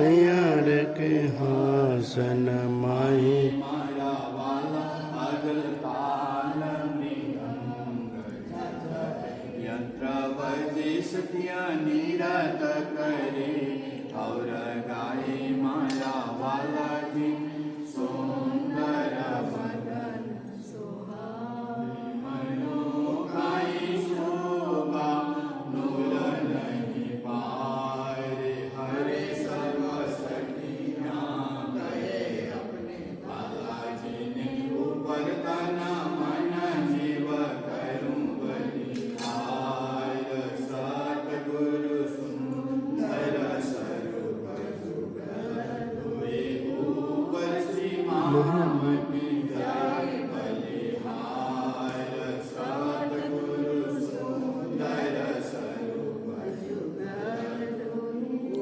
यार के हासन माही मारा वाला अगल ताल मृदंग यंत्र बजे सखिया निरत करे और गाए मारा वाला जी सुंदर बदन सुहावे मनोकाई शोभा नूर नहीं पाए हरे सर्व सखियां गए अपने बालाजी ने ऊपर तना मन जीव करूं बलिहार सतगुरु सुंदर स्वरूप जुगल हुए ऊपर श्री महामति जय बलिहार सतगुरु सुंदर स्वरूप जुगल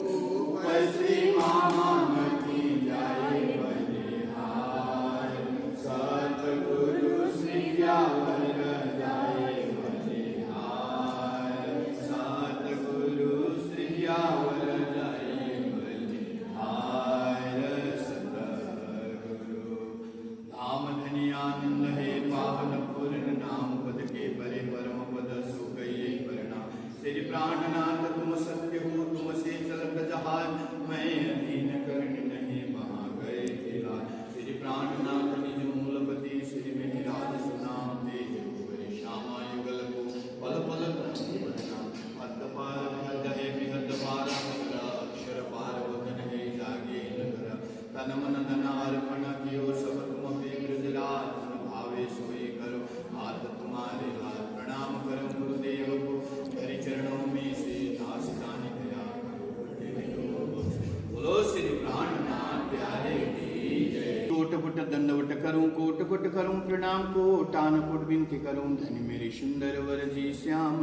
ऊपर श्री महामति जय बलिहार सतगुरु श्री ज्ञावर जय बलिहार सतगुरु श्री ज्ञावर जय बलिहार सतगुरु नाम धनी आनंद है पावन पूर्ण नाम पद के परे परम पद सुख ये परिणाम श्री प्राणनाथ तुम सत्य हो तुम से चलत जहाज मैं अधीन कर्ण नहीं वहाँ गए खिला श्री प्राणनाथ निज मूलपति श्री मेहराज सुनाम तेज गुरे श्यामा युगल को पल पल प्रणाम हद पार हद है बिहद पार अक्षर पार वदन है जागे नगर तन मन धन अर्पण कियो सब तुम पे ब्रजराज भावे सोई करो हाथ तुम्हारे हाथ प्रणाम करो गुरुदेव को हरि चरणों में से दास दान दया करो बोलो श्री प्राणनाथ प्यारे की जय कोट कोट दंडवट करूं कोट करूं प्रणाम कोटान कोट विनती करूं धनी मेरे सुंदर वर जी श्याम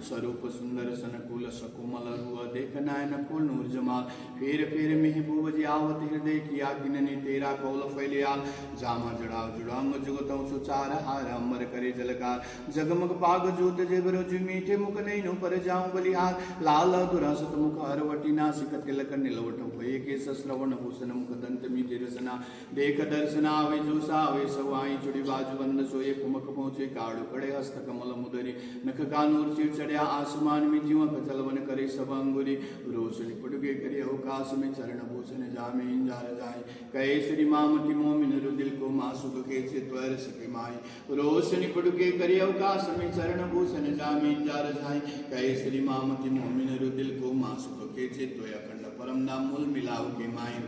स्वरूप सुंदर सनकुल सकुमल रुआ देख नयन फूल नूर जमाल फेर फेर महबूब जी आवत हृदय किया किनने तेरा कौल फैलियाल जामा जड़ाव जुड़ांग जुगतों सुचार हार अमर करे जलकार जगमग पाग जोत जेबर जु मीठे मुख नैनो पर जाऊं बलिहार लाल दुरासत मुख हरवटी नासिक तिलक नीलवट भय के श्रवण भूषण मुख दंत मीठे रसना देख दर्शना आवे जो सावे सवाई चुड़ी बाजू बंद सोए कुमक पहुंचे काड़ू कड़े हस्त कमल मुदरी नख कानूर चिड़ चढ़िया आसमान में जीव चलवन करे सब अंगुरी रोशनी पुडगे करे अवकाश में चरण भूषण जामे इंजार जाए कहे श्री मामति मोमिन रुदिल को मासुक के त्वर सके माई रोशनी पुडगे करे अवकाश में चरण भूषण जामे इंजार जाए कहे श्री मामति मोमिन रुदिल को मासुक के त्वय अखंड परम नाम मूल मिलाओ के माई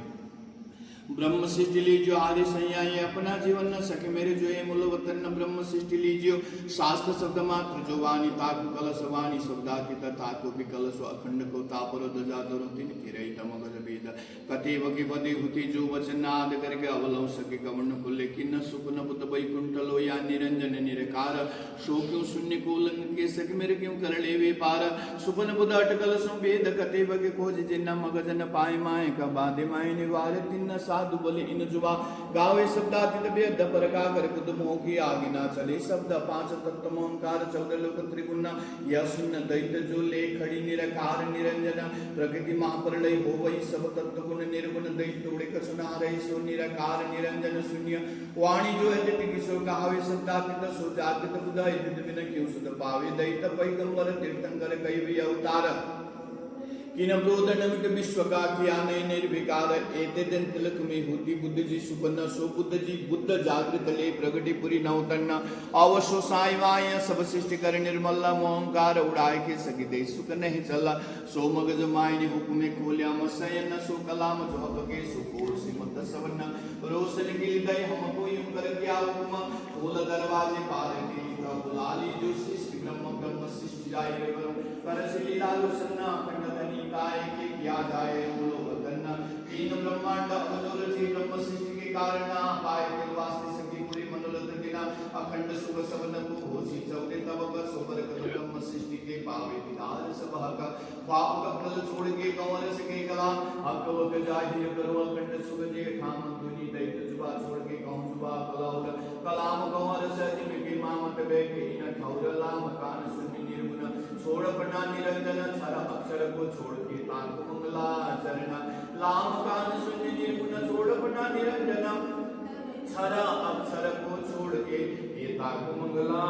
ब्रह्म सृष्टि लीजियो आदि संयाई अपना जीवन न सके मेरे जो ये मूल वतन न ब्रह्म सृष्टि लीजियो शास्त्र शब्द मात्र जो वाणी ताकु कलश वाणी शब्दाति ताकु विकलश अखंड को तापर दजा दरो तिन तिरई तमगज वेद कते वगे पदे हुति जो वचन नाद करके अवलव सके कवर्ण खुले किन्न सुख न बुत वैकुंठ लो या निरंजन निरकार सो क्यों शून्य को उल्लंघन के सके मेरे क्यों कर ले वे पार सुपन बुध अटकल सो वेद कते वगे खोज जिन्न मगज न पाए माए का बादे माए निवार तिन्न साधु बोले इन जुबा गावे शब्दातीत वेद पर का कर बुद्ध मोह की आगे ना चले शब्द पांच तत्व ओंकार 14 लोक त्रिगुण यह शून्य दैत्य जो ले खड़ी निरकार निरंजन प्रकृति महाप्रलय हो वही सब तत्व गुण निर्गुण दैत्य उड़े कसुना रही सो निरकार निरंजन शून्य वाणी जो है दिति किशोर कहावे शब्दातीत सो जागृत बुध इति बिन क्यों सुध पावे दैत्य पैगंबर तीर्थंकर कई अवतार किन ब्रोदनमिक विश्व का किया नय निर्विकार एते दिन तिलक में होती बुद्ध जी सुपन्न सो बुद्ध जी बुद्ध जागृत ले प्रगति पुरी नवतन्न अवशो साइवाय सब सृष्टि कर निर्मल मोहंकार उड़ाए के सगी दे सुख नहीं चला सो मगज मायने हुक्मे खोल्या मसयन सो कलाम जो हक के सुकोर सिमत सवन्न रोशन गिल गए हम कोई कर क्या हुक्म खोल दरवाजे पार के बुलाली जो सृष्टि ब्रह्म सृष्टि जाय रे परस लीला लोसन्ना खंडधनी काय के किया जाए बोलो वदन्ना तीन ब्रह्मांड अमजोर जी ब्रह्म सृष्टि के कारण पाए दिल वास्ते सकी पूरी मनोरथ बिना अखंड सुख सबन को होसी चौदे तब का सोबर कर ब्रह्म सृष्टि के पावे विदार सब का पाप का फल छोड़ के कंवर सके कला अब वक जाहिर करो अखंड सुख जे ठाम दुनी दैत्य जुबा छोड़ के कहूं जुबा कलाउर कलाम कंवर सज में के मामत बे के न ठौर लाम कान सुनि निर्गुण छोड़ पटा निरंजन सारा अक्षर को छोड़ के ताक मंगला चरण काम कान शून्य निर्गुण सोड़पना निरंजनम सारा अक्षर को छोड़ के ये ताको मंगला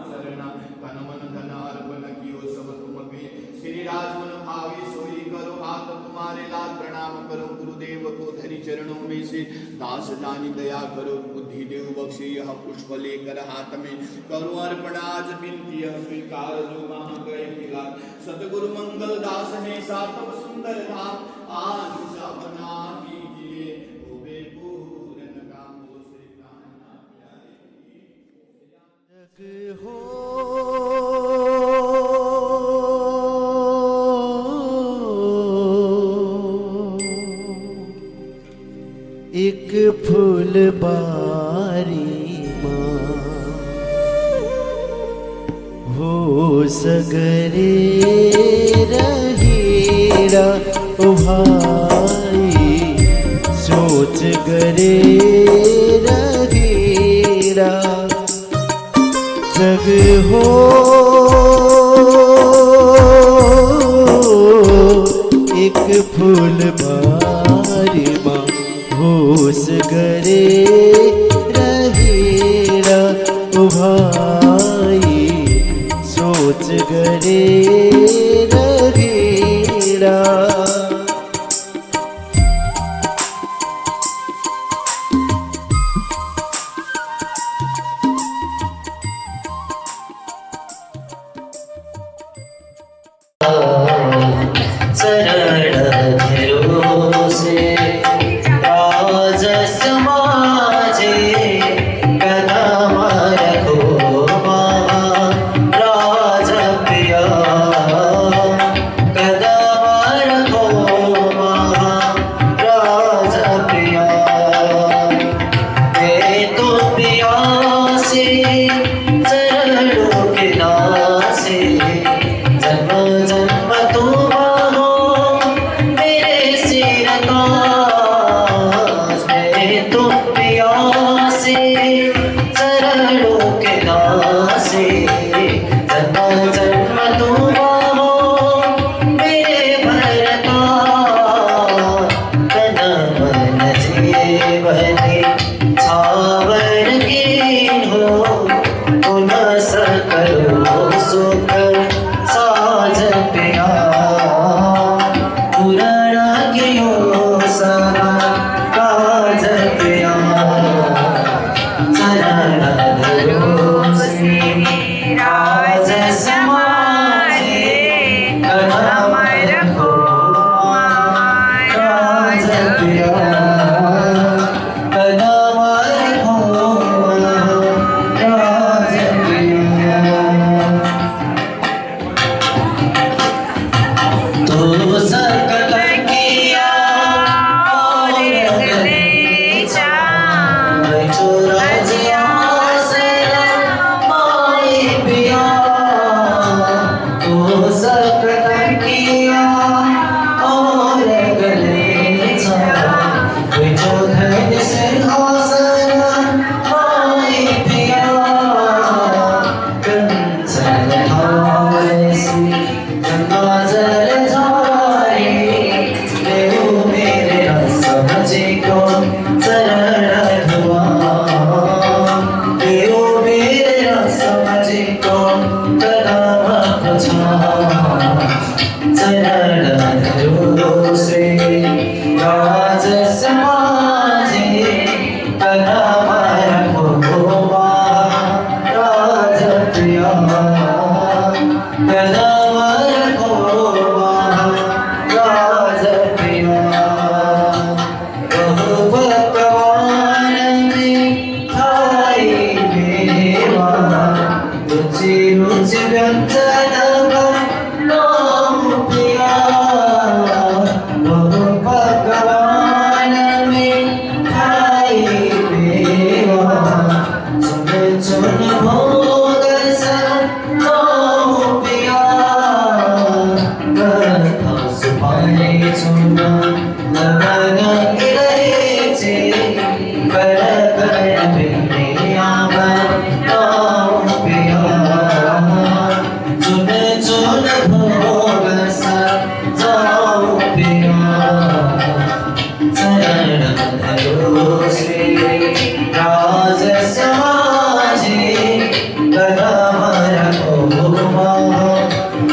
चरना तन मन धन अर्पण कियो सब तुम पे श्री राज मन भावे सोई करो हाथ तुम्हारे लाल प्रणाम करो गुरुदेव को धरि चरणों में से दास जानी दया करो बुद्धि देव बख्शे यह पुष्प लेकर हाथ में करो अर्पण आज बिनती स्वीकार जो वहां गए खिला सतगुरु मंगल दास है सातव सुंदर धाम आज सपना कीजिए होवे पूर्ण काम श्री कान्हा प्यारे जग हो एक फूल बारी माँ हो सगरे रहेरा ओ भाई सोच गरे रहेरा जग हो एक फूल बारी माँ होश गरे रहेरा ओ भाई सोच गरे रहेरा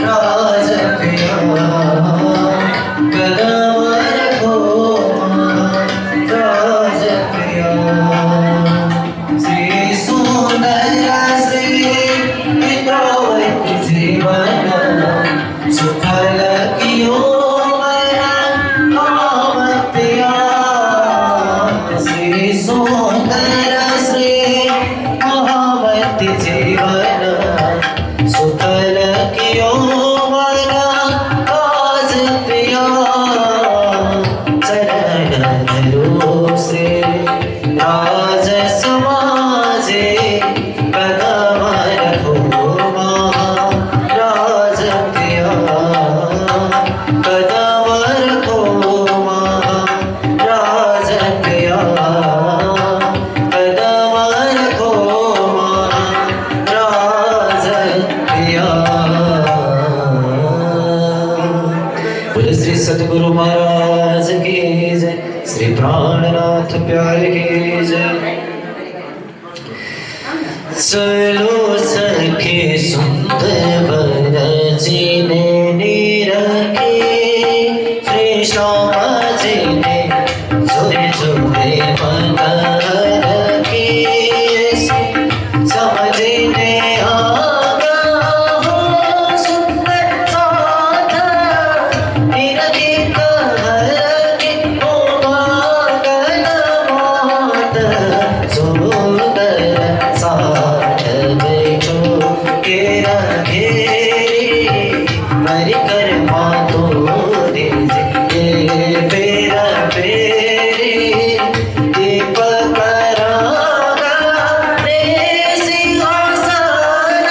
राज प्रिया कदम रखो राज प्रिया श्री सुंदर श्री मित्रवत जीवन सुफल कियो श्री सुंदर श्री महावत जीवन सुफल कियो राज प्रिया चरण धरो श्री राज समाजे कदम रखो राज प्रिया कदम रखो राज प्रिया कदम रखो राज प्रिया। बोले श्री सतगुरु महाराज की जय, श्री प्राणनाथ प्यारे की जय। चलो सखे सुंदर वर जी ने निरखे श्री श्याम जी ने जोरे जोरे मन रखे समझने आगा हो सुंदर साथ निरखे कहर के ओ मागन मात सुंदर साथ बैठो के घेरे मर कर मातो दीजिए पेरा पेरे दीपक रागा रे सिंहासन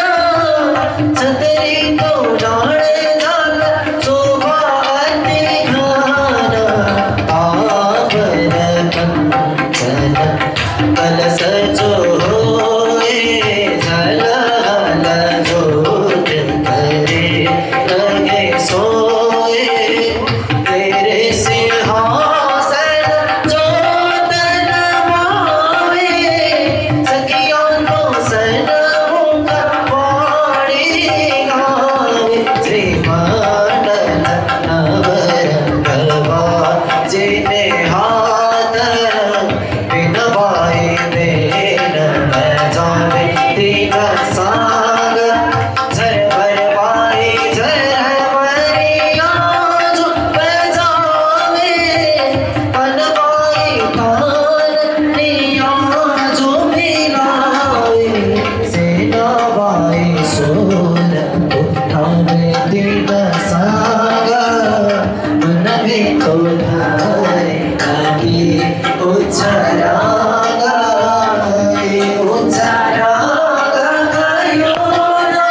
छतरी तो जाने जाल शोभाति घान आभर कंचन कलश जो होए जल हल जोत करे लगे सोए तेरे सिंहासन जोत नमावे सखियों को सनमुख वाणी गावे श्री मंडल नवरंगवा जिने हाथ बिनवाए बेन बजावे तीन सांग झर भरवाए झर भरिया जो बजावे पनवाए कान लिया जो मिलावे सेनावाए सोल उठावे तीन सांग मन में तो धारे आगे उच्चारागा उच्चारागा गायो ना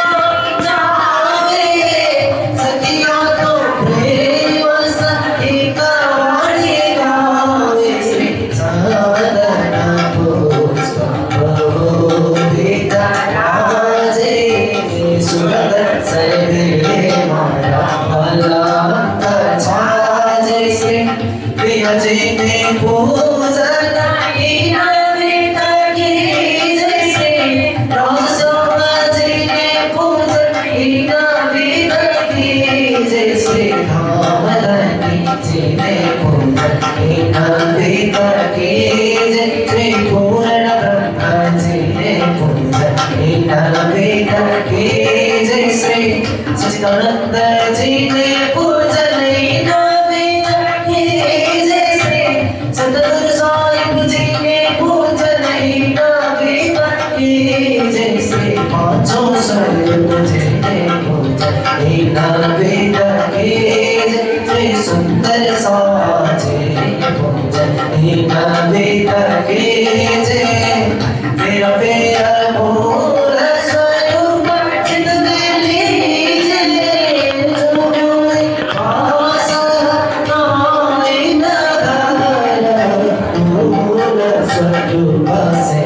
जावे सखिया तो प्रेम सही कवाणी गावे श्री साधना पुष्प भोविता राजे सुरत सहे मारा भला छाजे श्री प्रिय जी ने पूजन सचिदानंद जी ने पूजन सतगुरु साहिब जी ने पूजन जय श्री पांचों स्वरूप जी ने पूजन श्री सुंदर साजे पूजन जय मेरा प्यारा मोर स्वरूप चित में लीजिए जो आशा नाई नगर मोर स्वरूप से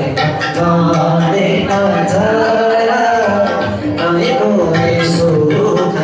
गाने नजर नहीं कोई सुख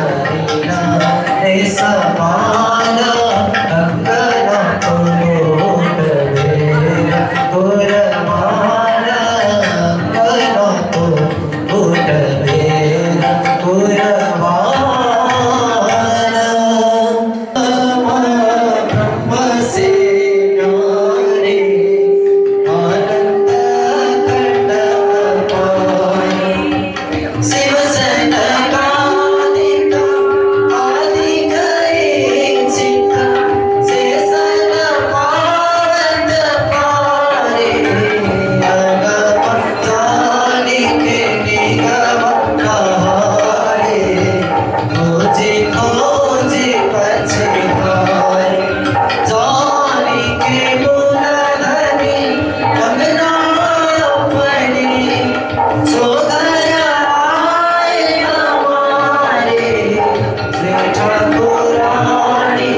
ठाकुराणी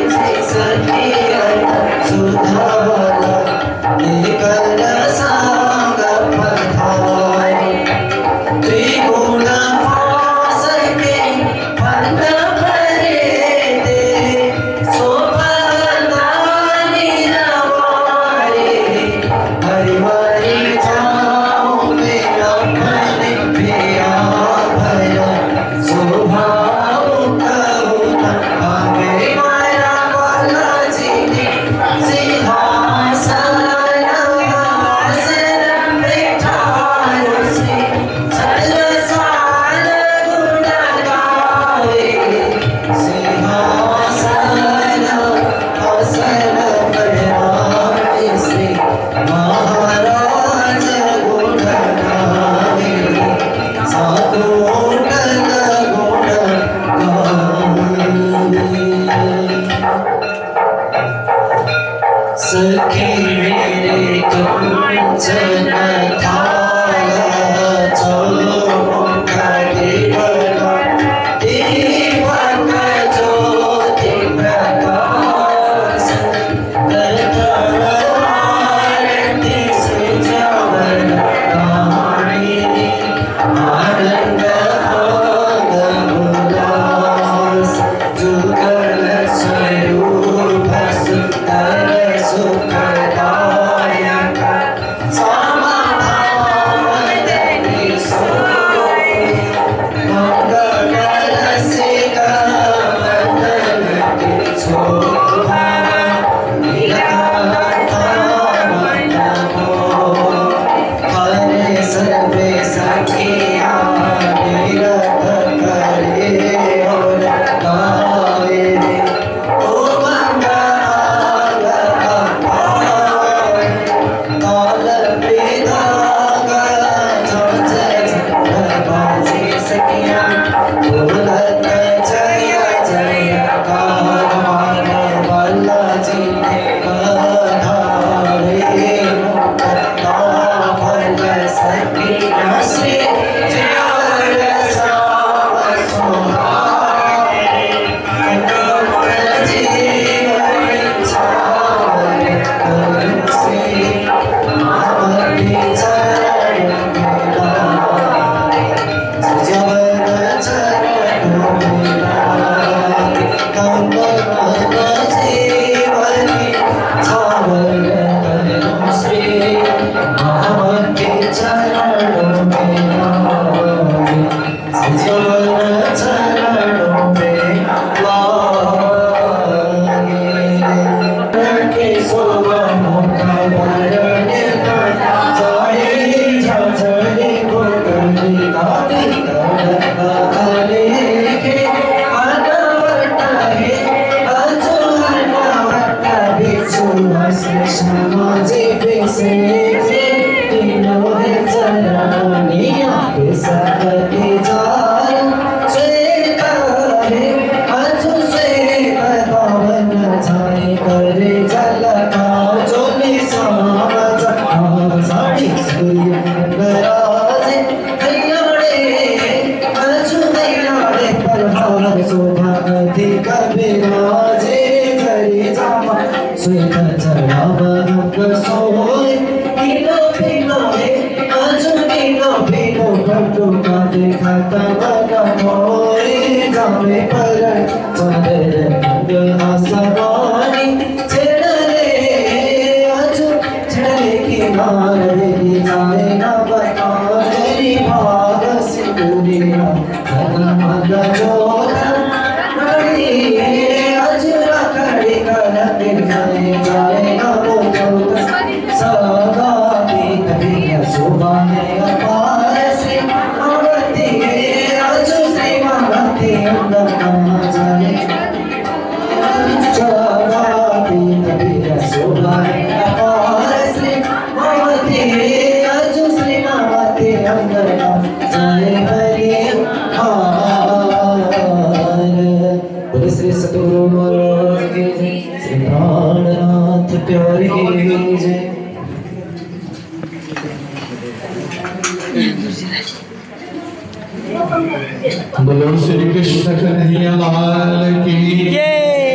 सखी सुधावला निकल सांग पधारी त्रिगुण फास के फल भरे दे शोभना निरवारे हरि हरि जाओ मेरा मन पिया भया शोभा करुणा आगे माया वाला जी ने सिंहासन बिठायो से चल साल गुण गावे सिंहासन आसन बिठाए से महाराज गुण गावे साधु गुण सखी मेरे कंचन थाला चलो मुखा देवला दीपक ज्योति प्रकाश आरती से जवन राणी आनंद भाग उल्लास जुगल स्वरूप सुंदर सुखदायक समाधान देने सोई मंगल रसिक मदन के शोभा निराता नमो हरे सर्वे सखिया निरत करे और गावे ओ मंगल ताल बेदाग जय बाजे सखिया बोलत जय जयकार मानवला जी ने बधारे मुक्ता फल सखिया से जय साव सुहाए कमल जीवन छाए करुण से मामले चरण मिलाए सजवन चरण मिलाए कमल जीवन छावर करुण से मामले चरण मिलाए सजवन चरण मिलाए के शोभा मुखा भरण जाए झझरे गोगली गाली गाले के अनवट है अजुनवट बिच्छू समाजे से तीनों है चरानिया के सकते जाय श्वेत है अजु श्वेत पवन जाए करे जल का चोली सावज साड़ी सूर्य गराजे कल्याणे अजु कल्याणे पर भाव शोभा अधिक विराजे करे जामा श्वेत चढ़ाव रुक सोए पीलो पीलो है अजु पीलो पीलो कटु का देखा तमना मोए जामे पर चंदर रंग आसमानी छेड़ले अजु छेड़ले की मार दी जाए ना बता तेरी भाग सिंदूरिया जगमग जोता कड़ी अजु रखड़ी कर दिखाए जाए ना वो सगा कभी शोभा है अपार से अवती अजु श्री मावती अंदर कमा जाए सगा कभी शोभा है अपार से अवती अजु श्री मावती अंदर कमा जाए हरि हार बोले श्री सतगुरु महाराज की जय श्री प्राणनाथ प्यारे की जय Gracias. बोलो श्री कृष्ण कन्हैया लाल की,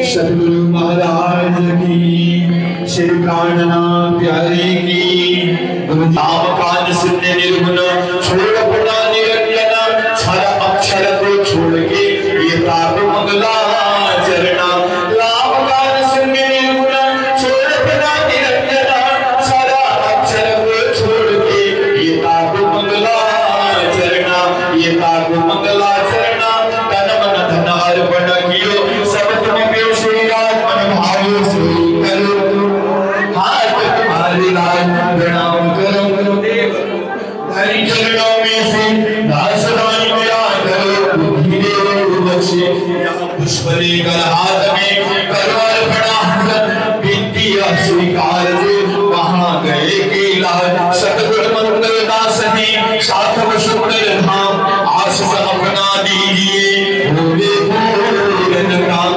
सतगुरु महाराज की, श्री प्राणनाथ प्यारे की। नाम कान सुनने निर्गुण, छोड़ अपना निरंजन, क्षर अक्षर को छोड़ के ये ताप मंगलाचरणा। नाम कान सुनने निर्गुण, छोड़ अपना निरंजन, क्षर अक्षर को छोड़ के ये ताप मंगलाचरणा, ये ताप मंगलाचरणा। तन मन धन अर्पण कियो, सब तुम पे श्री राज मन भायो सोई करो। हाथ तुम्हारी लाज प्रणाम करो देव, हरि चरणों में से दास रानी मेरा करो धीरे बख्शे। यहाँ पुष्प लेकर हाथ में करवर बड़ा विनती स्वीकार दे, वहाँ गए के लाज सतगुरु मंगल दास ने साधव सुंदर धाम आशीष अपना दीजिए। भोले पूरन काम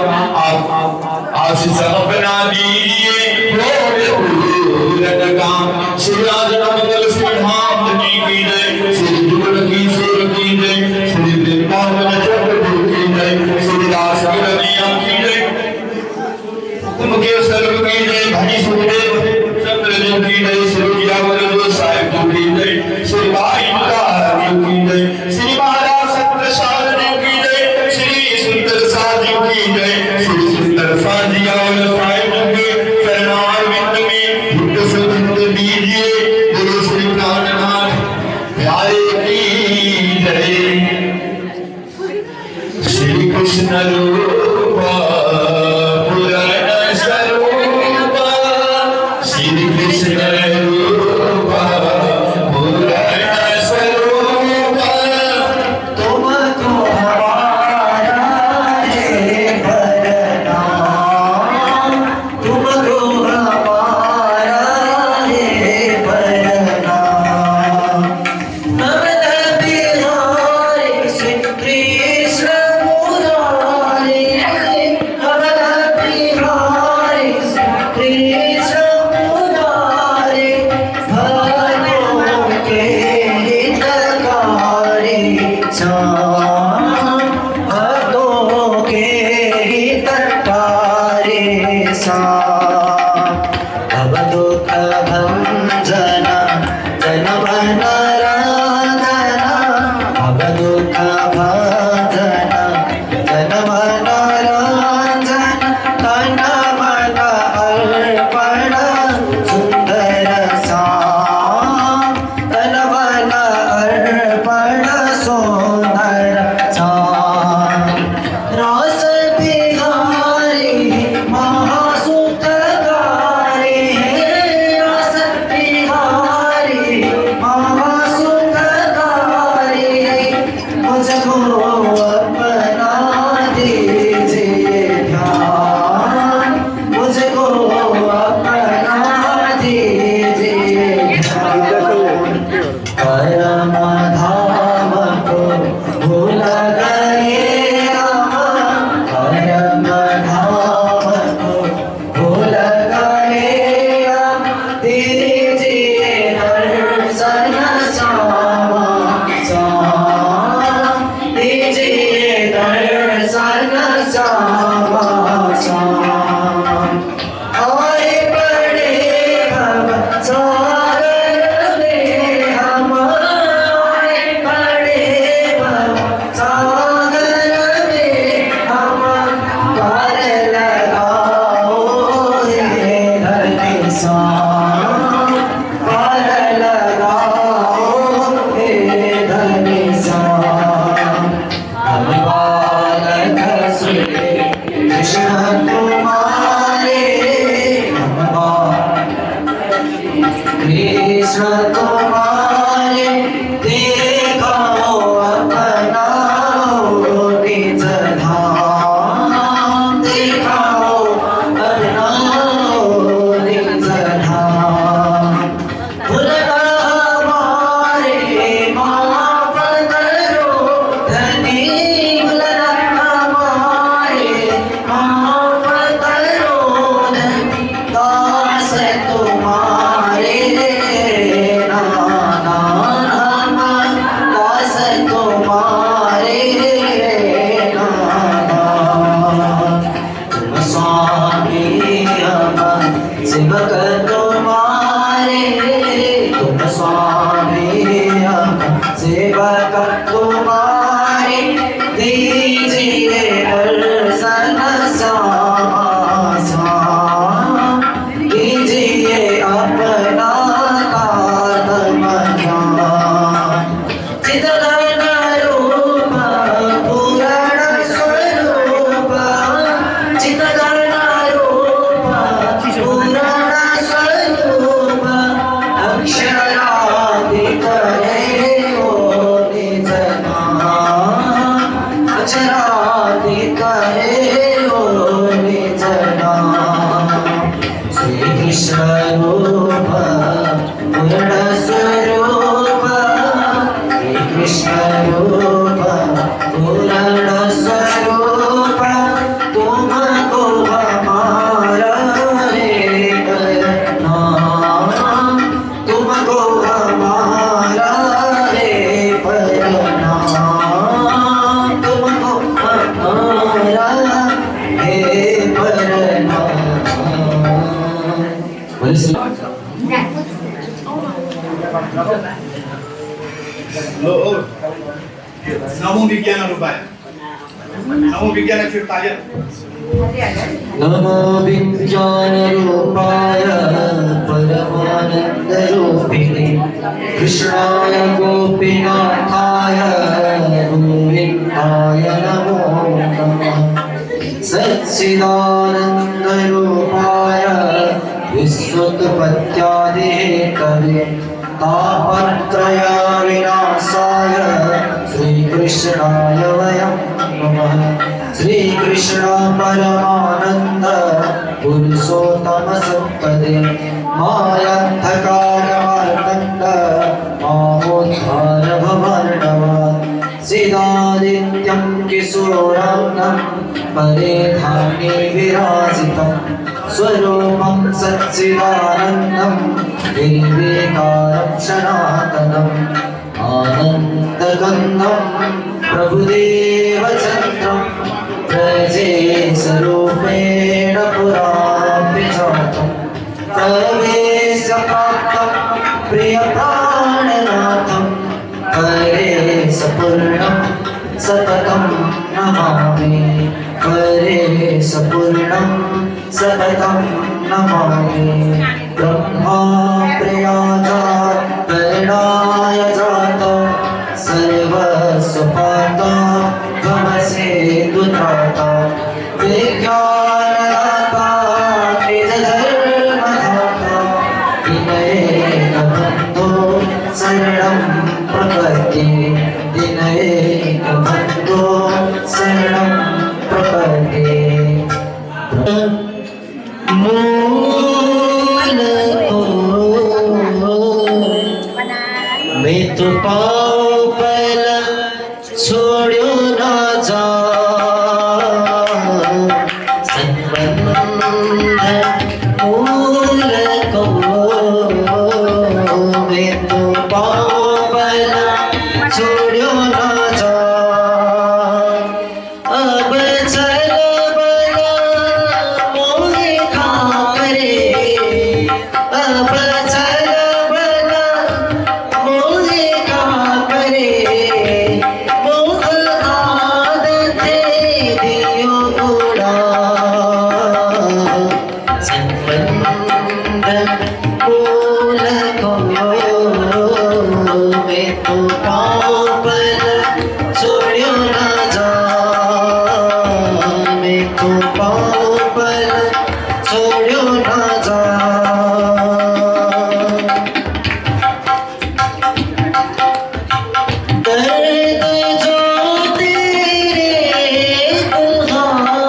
आशीष अपना दीजिए। भोले पूरन काम श्री राज मंगल श्री धाम की जय, श्री जुगल की सुर की जय, श्री वृंदावन चक्र की जय, श्री दास की रनिया की जय, तुम के सर्व की जय, भनी सुखदेव चंद्रदेव की जय, श्री यावर जो साहिब की जय, श्री भाई की जय, श्री महाराज सत्र साधु की जय, श्री सुंदर साधु की जय, श्री सुंदर साधु यावर साहिब के चरणारविंद में हित सुधित दीजिए। बोलो श्री प्राणनाथ प्यारे की जय। श्री कृष्ण रूपा पुराण स्वरूपा, श्री कृष्ण रूपा पुराण स्वरूपा। तुम तो हमारा है परनाम, तुम तो हमारा है परनाम। नमन बिहारी श्री कृष्ण मुरारी, नमन बिहारी श्री कृष्ण मुरारी, भक्तों के हितकारी श्याम, भक्तों के हितकारी श्याम। अब दुख भंजन जन मन राधना, अब दुख भंजन जन मन राधना, तन मन अर्पण सुंदर श्याम, तन मन अर्पण सुंदर श्याम। रास बिहारी महासुखकारी, रास बिहारी महासुखकारी, मुझको अपना दीजिए ध्यान, मुझको अपना दीजिए ध्यान। परम धाम को भूल गए हम, परम धाम को भूल गए हम, दीजिए दर्शन श्यामा श्याम, दीजिए दर्शन श्यामा श्याम। आए बड़े भव सागर में हम, आए बड़े भव सागर में हम, पार लगाओ हे धरती श्याम, पार लगाओ हे धरती श्याम। हम बालक श्री कृष्ण को विज्ञान रूपाय नमो विज्ञानाची ताली नमो विज्ञानरूपाय परमानन्दरूपिणे कृष्णाय गोपीनाथाय गोविन्दाय नमो नमः सच्चिदानन्दरूपाय विश्वोत्पत्त्यादिहेतवे तापत्रयविनाशाय श्रीकृष्णाय वयं नमः श्रीकृष्ण परमानन्द पुरुषोत्तम संपदे मायान्धकारमार्तण्ड मामोद्धार भवर्णवान् सिदादित्यं किशोराङ्गं परेधान्ये विराजितं स्वरूपं सच्चिदानन्दं निर्विकारं सनातनम् आनन्दगन्धं प्रभुदेवचन्द्रं प्रजेशरूपेण पुराभिजातं प्रवेशप्राप्तं प्रियप्राणनाथं परेशपूर्णं सततं नमामि परेशपूर्णं सततं नमामि ब्रह्मा प्रियाजा करणाय जाता सर्वस्वपाता त्वमसि दुत्राता विज्ञानदाता निजधर्मदाता विनयेकबन्धो शरणं प्रपद्ये विनयेकबन्धो शरणं प्रपद्ये मैं तो पाँव पल छोड़ो ना जा संबंध मूल को मैं तो पाँव पल छोड़ो ना जा अब चल बना मोहे खा करे अब चल बना मोहे का करे मोह आदते दियो उड़ा संबंध मूल को मैं तो पाँव पर छोड़ो ना जा मैं तो पाँव पर छोड़ो ना जा दर्द जो तेरे कहाँ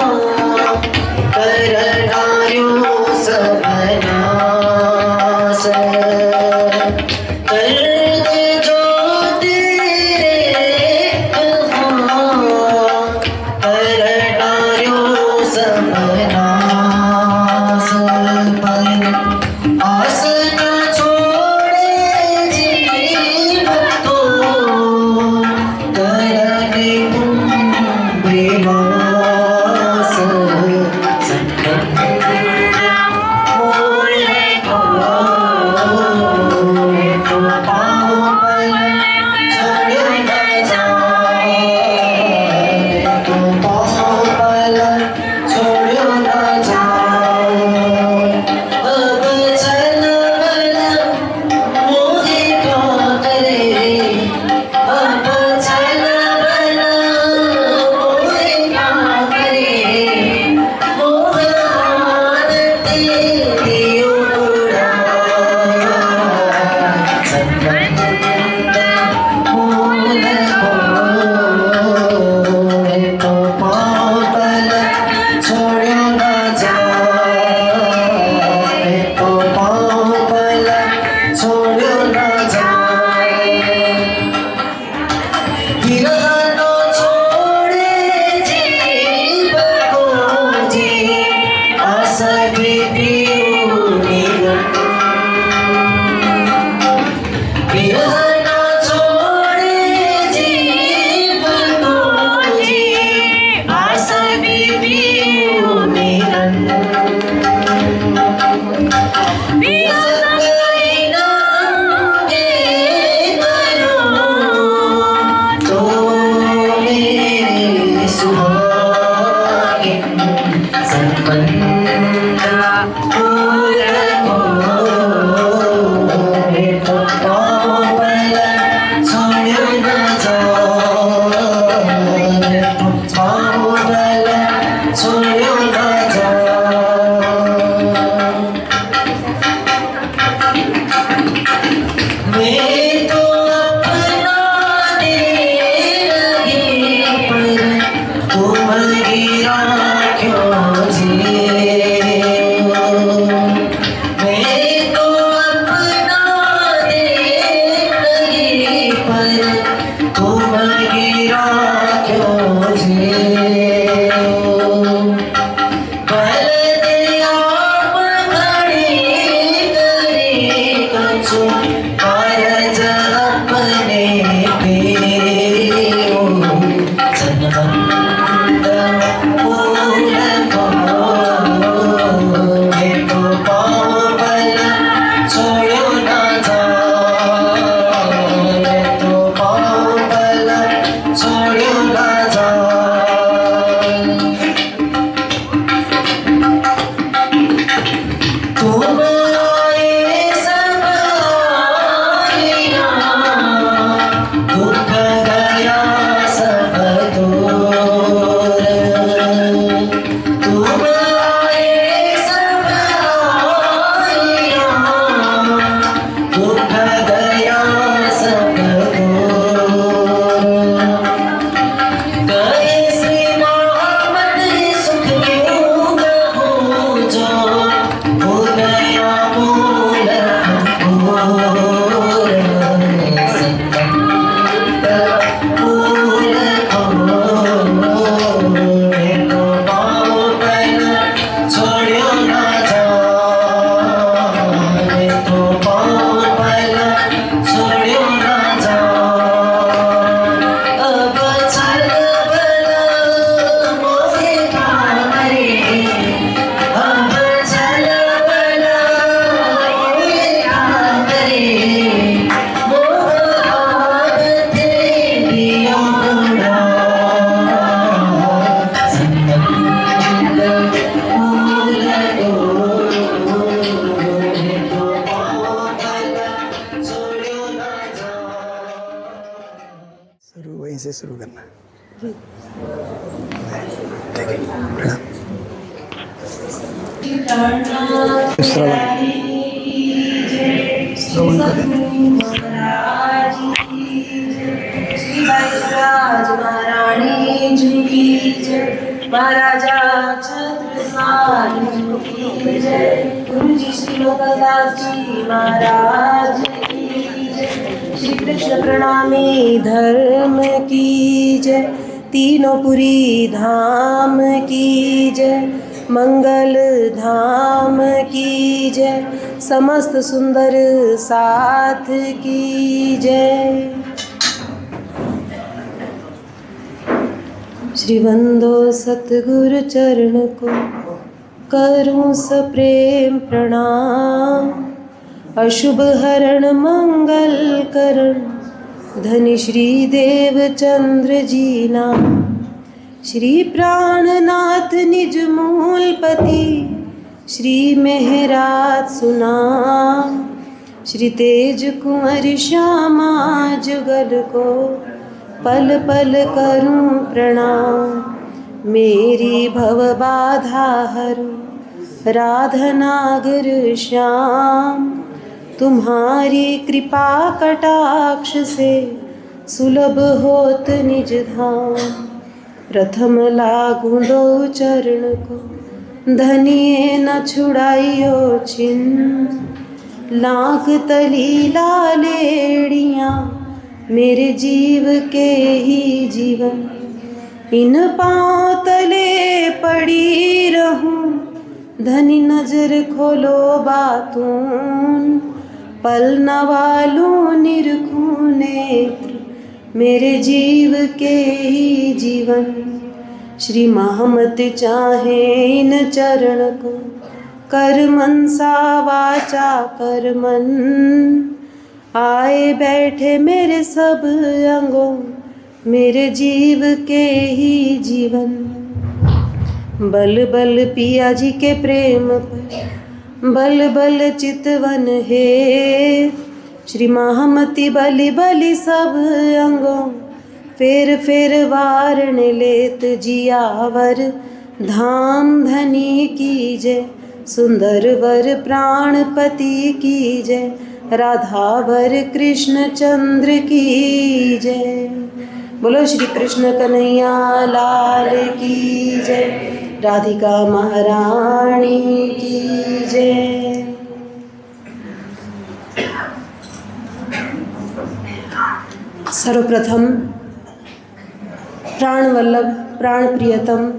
करनायो सबनास दर्द जो तेरे कहाँ करनायो सबनास पर आस न छोड़े जीवन को करने तुम बेवास संकट मोले को तो पाँव पर छोड़ो ना जा तो पाँव पर छोड़ो ना छोड़ो ना मैं तो अपना दे लगी पर तुम गिरा क्यों जिए मैं तो अपना दे लगी पर तुम गिरा क्यों जिए वहीं से शुरू करना। श्रवण महारानी जी की जय, महाराजा छत्रसाल की जय, गुरु जी श्री लोकदास जी महाराज की जय, श्री कृष्ण प्रणामी धर्म की जय, तीनों पुरी धाम की जय, मंगल धाम की जय, समस्त सुंदर साथ की जय। श्री वंदो सतगुरु चरण को करूं सप्रेम प्रणाम, अशुभ हरण मंगल करण धनी श्री देव चंद्र जी नाम, श्री प्राणनाथ निज मूलपति श्री मेहराज सुनाम, श्री तेज कुंवर श्यामा जुगल को पल पल करूं प्रणाम, मेरी भव बाधा हरो राधनागर श्याम, तुम्हारी कृपा कटाक्ष से सुलभ होत निज धाम, प्रथम लागू दो चरण को धनिए न छुड़ाइयो छिन, लाख तली लालेड़ियाँ मेरे जीव के ही जीवन, इन पाँव तले पड़ी रहूं धनी नजर खोलो बातून, पल नवालूं निरखूं नेत्र मेरे जीव के ही जीवन, श्री महमत चाहे इन चरण को कर मनसा वाचा कर मन, आए बैठे मेरे सब अंगों मेरे जीव के ही जीवन, बल बल पिया जी के प्रेम पर बल बल चितवन है, श्री महामती बलि बलि सब अंगों फेर फेर वारण लेत जियावर धाम धनी की जय, सुंदर वर प्राणपति की जय, राधावर कृष्ण चंद्र की जय। बोलो श्री कृष्ण कन्हैया लाल की जय, राधिका महारानी की जय। सर्वप्रथम प्राण वल्लभ प्राण प्रियतम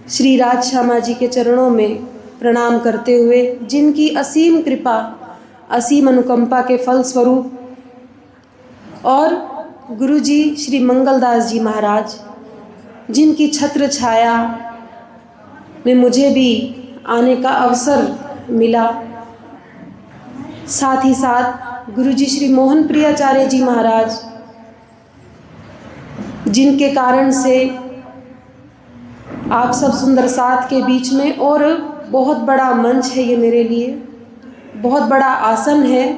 श्री राज श्यामा जी के चरणों में प्रणाम करते हुए, जिनकी असीम कृपा असीम अनुकंपा के फल स्वरूप और गुरु जी श्री मंगलदास जी महाराज, जिनकी छत्र छाया में मुझे भी आने का अवसर मिला, साथ ही साथ गुरु जी श्री मोहन प्रियाचार्य जी महाराज, जिनके कारण से आप सब सुंदर साथ के बीच में, और बहुत बड़ा मंच है ये मेरे लिए, बहुत बड़ा आसन है,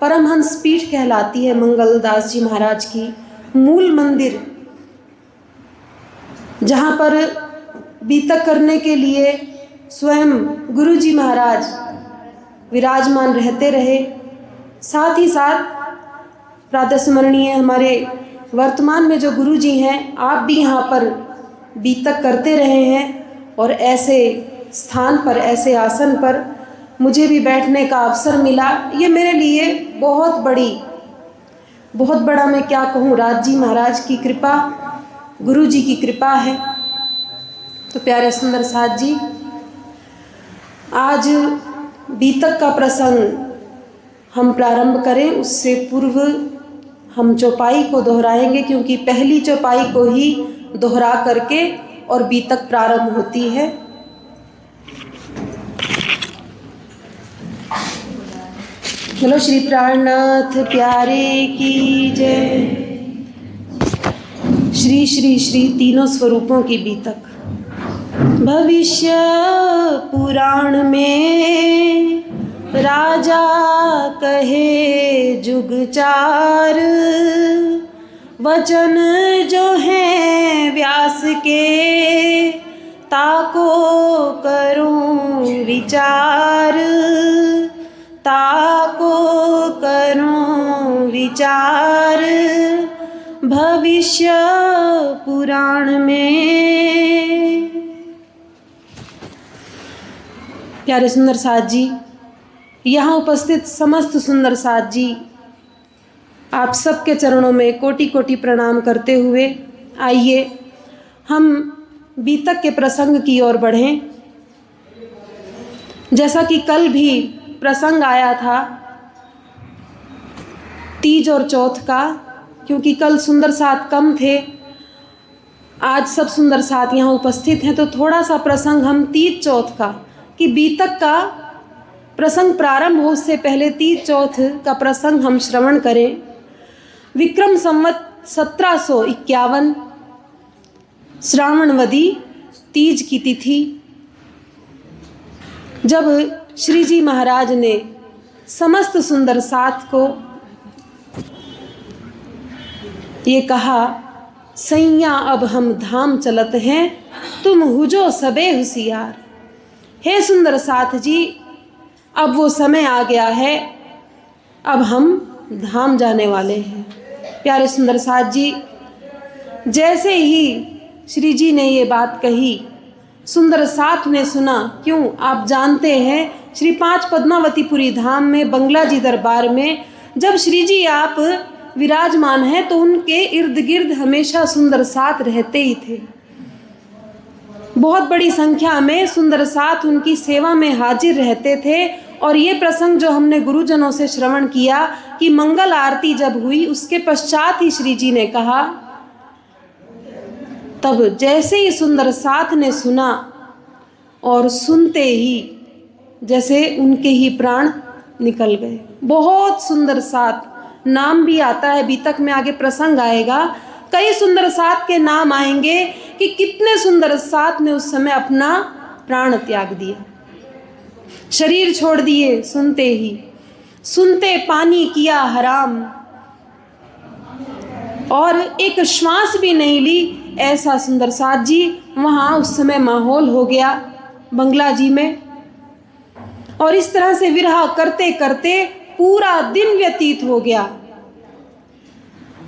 परमहंस पीठ कहलाती है मंगलदास जी महाराज की मूल मंदिर, जहाँ पर बीतक करने के लिए स्वयं गुरु जी महाराज विराजमान रहते रहे। साथ ही साथ प्रातस्मरणीय हमारे वर्तमान में जो गुरु जी हैं, आप भी यहाँ पर बीतक करते रहे हैं, और ऐसे स्थान पर, ऐसे आसन पर मुझे भी बैठने का अवसर मिला। ये मेरे लिए बहुत बड़ा, मैं क्या कहूँ, राज जी महाराज की कृपा, गुरु जी की कृपा है। तो प्यारे सुंदर साथ जी, आज बीतक का प्रसंग हम प्रारंभ करें उससे पूर्व हम चौपाई को दोहराएंगे, क्योंकि पहली चौपाई को ही दोहरा करके और बीतक प्रारंभ होती है। चलो श्री प्राणनाथ प्यारे की जय। श्री श्री श्री तीनों स्वरूपों की बीतक। भविष्य पुराण में राजा कहे जुग चार, वचन जो है व्यास के ताको करूं विचार, ताको करूं विचार। भविष्य पुराण में। प्यारे सुंदर साथ जी, यहाँ उपस्थित समस्त सुंदर साथ जी, आप सबके चरणों में कोटि कोटि प्रणाम करते हुए आइए हम बीतक के प्रसंग की ओर बढ़ें। जैसा कि कल भी प्रसंग आया था तीज और चौथ का, क्योंकि कल सुंदर साथ कम थे, आज सब सुंदर साथ यहाँ उपस्थित हैं, तो थोड़ा सा प्रसंग हम तीज चौथ का, कि बीतक का प्रसंग प्रारंभ हो उससे पहले तीज चौथ का प्रसंग हम श्रवण करें। विक्रम संवत 1751 श्रावणवदी तीज की तिथि, जब श्री जी महाराज ने समस्त सुंदर साथ को ये कहा, सैया अब हम धाम चलत हैं, तुम हुजो सबे होशियार। हे सुंदर साथ जी, अब वो समय आ गया है, अब हम धाम जाने वाले हैं। प्यारे सुंदर साथ जी, जैसे ही श्री जी ने ये बात कही, सुंदर साथ ने सुना। क्यों? आप जानते हैं, श्री 5 पद्मावतीपुरी धाम में बंगला जी दरबार में जब श्री जी आप विराजमान हैं, तो उनके इर्द गिर्द हमेशा सुंदर साथ रहते ही थे। बहुत बड़ी संख्या में सुंदर साथ उनकी सेवा में हाजिर रहते थे। और ये प्रसंग जो हमने गुरुजनों से श्रवण किया कि मंगल आरती जब हुई, उसके पश्चात ही श्री जी ने कहा, तब जैसे ही सुंदर साथ ने सुना और सुनते ही जैसे उनके ही प्राण निकल गए। बहुत सुंदर साथ नाम भी आता है, बीतक में आगे प्रसंग आएगा, कई सुंदर साथ के नाम आएंगे कि कितने सुंदर साथ ने उस समय अपना प्राण त्याग दिया, शरीर छोड़ दिए। सुनते पानी किया हराम, और एक श्वास भी नहीं ली ऐसा सुंदर साथ जी वहाँ उस समय माहौल हो गया बंगला जी में। और इस तरह से विरह करते करते पूरा दिन व्यतीत हो गया।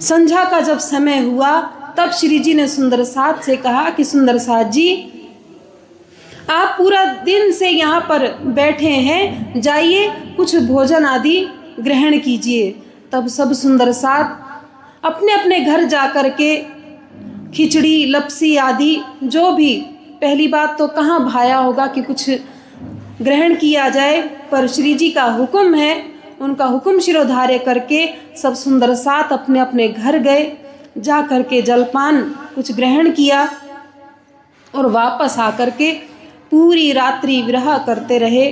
संध्या का जब समय हुआ तब श्री जी ने सुंदर साथ से कहा कि सुंदर साथ जी, आप पूरा दिन से यहाँ पर बैठे हैं, जाइए कुछ भोजन आदि ग्रहण कीजिए। तब सब सुंदर साथ अपने अपने घर जा कर के खिचड़ी लपसी आदि जो भी, पहली बात तो कहाँ भाया होगा कि कुछ ग्रहण किया जाए, पर श्री जी का हुक्म है, उनका हुक्म शिरोधार्य करके सब सुंदर साथ अपने अपने घर गए। जा कर के जलपान कुछ ग्रहण किया और वापस आकर के पूरी रात्रि विरह करते रहे।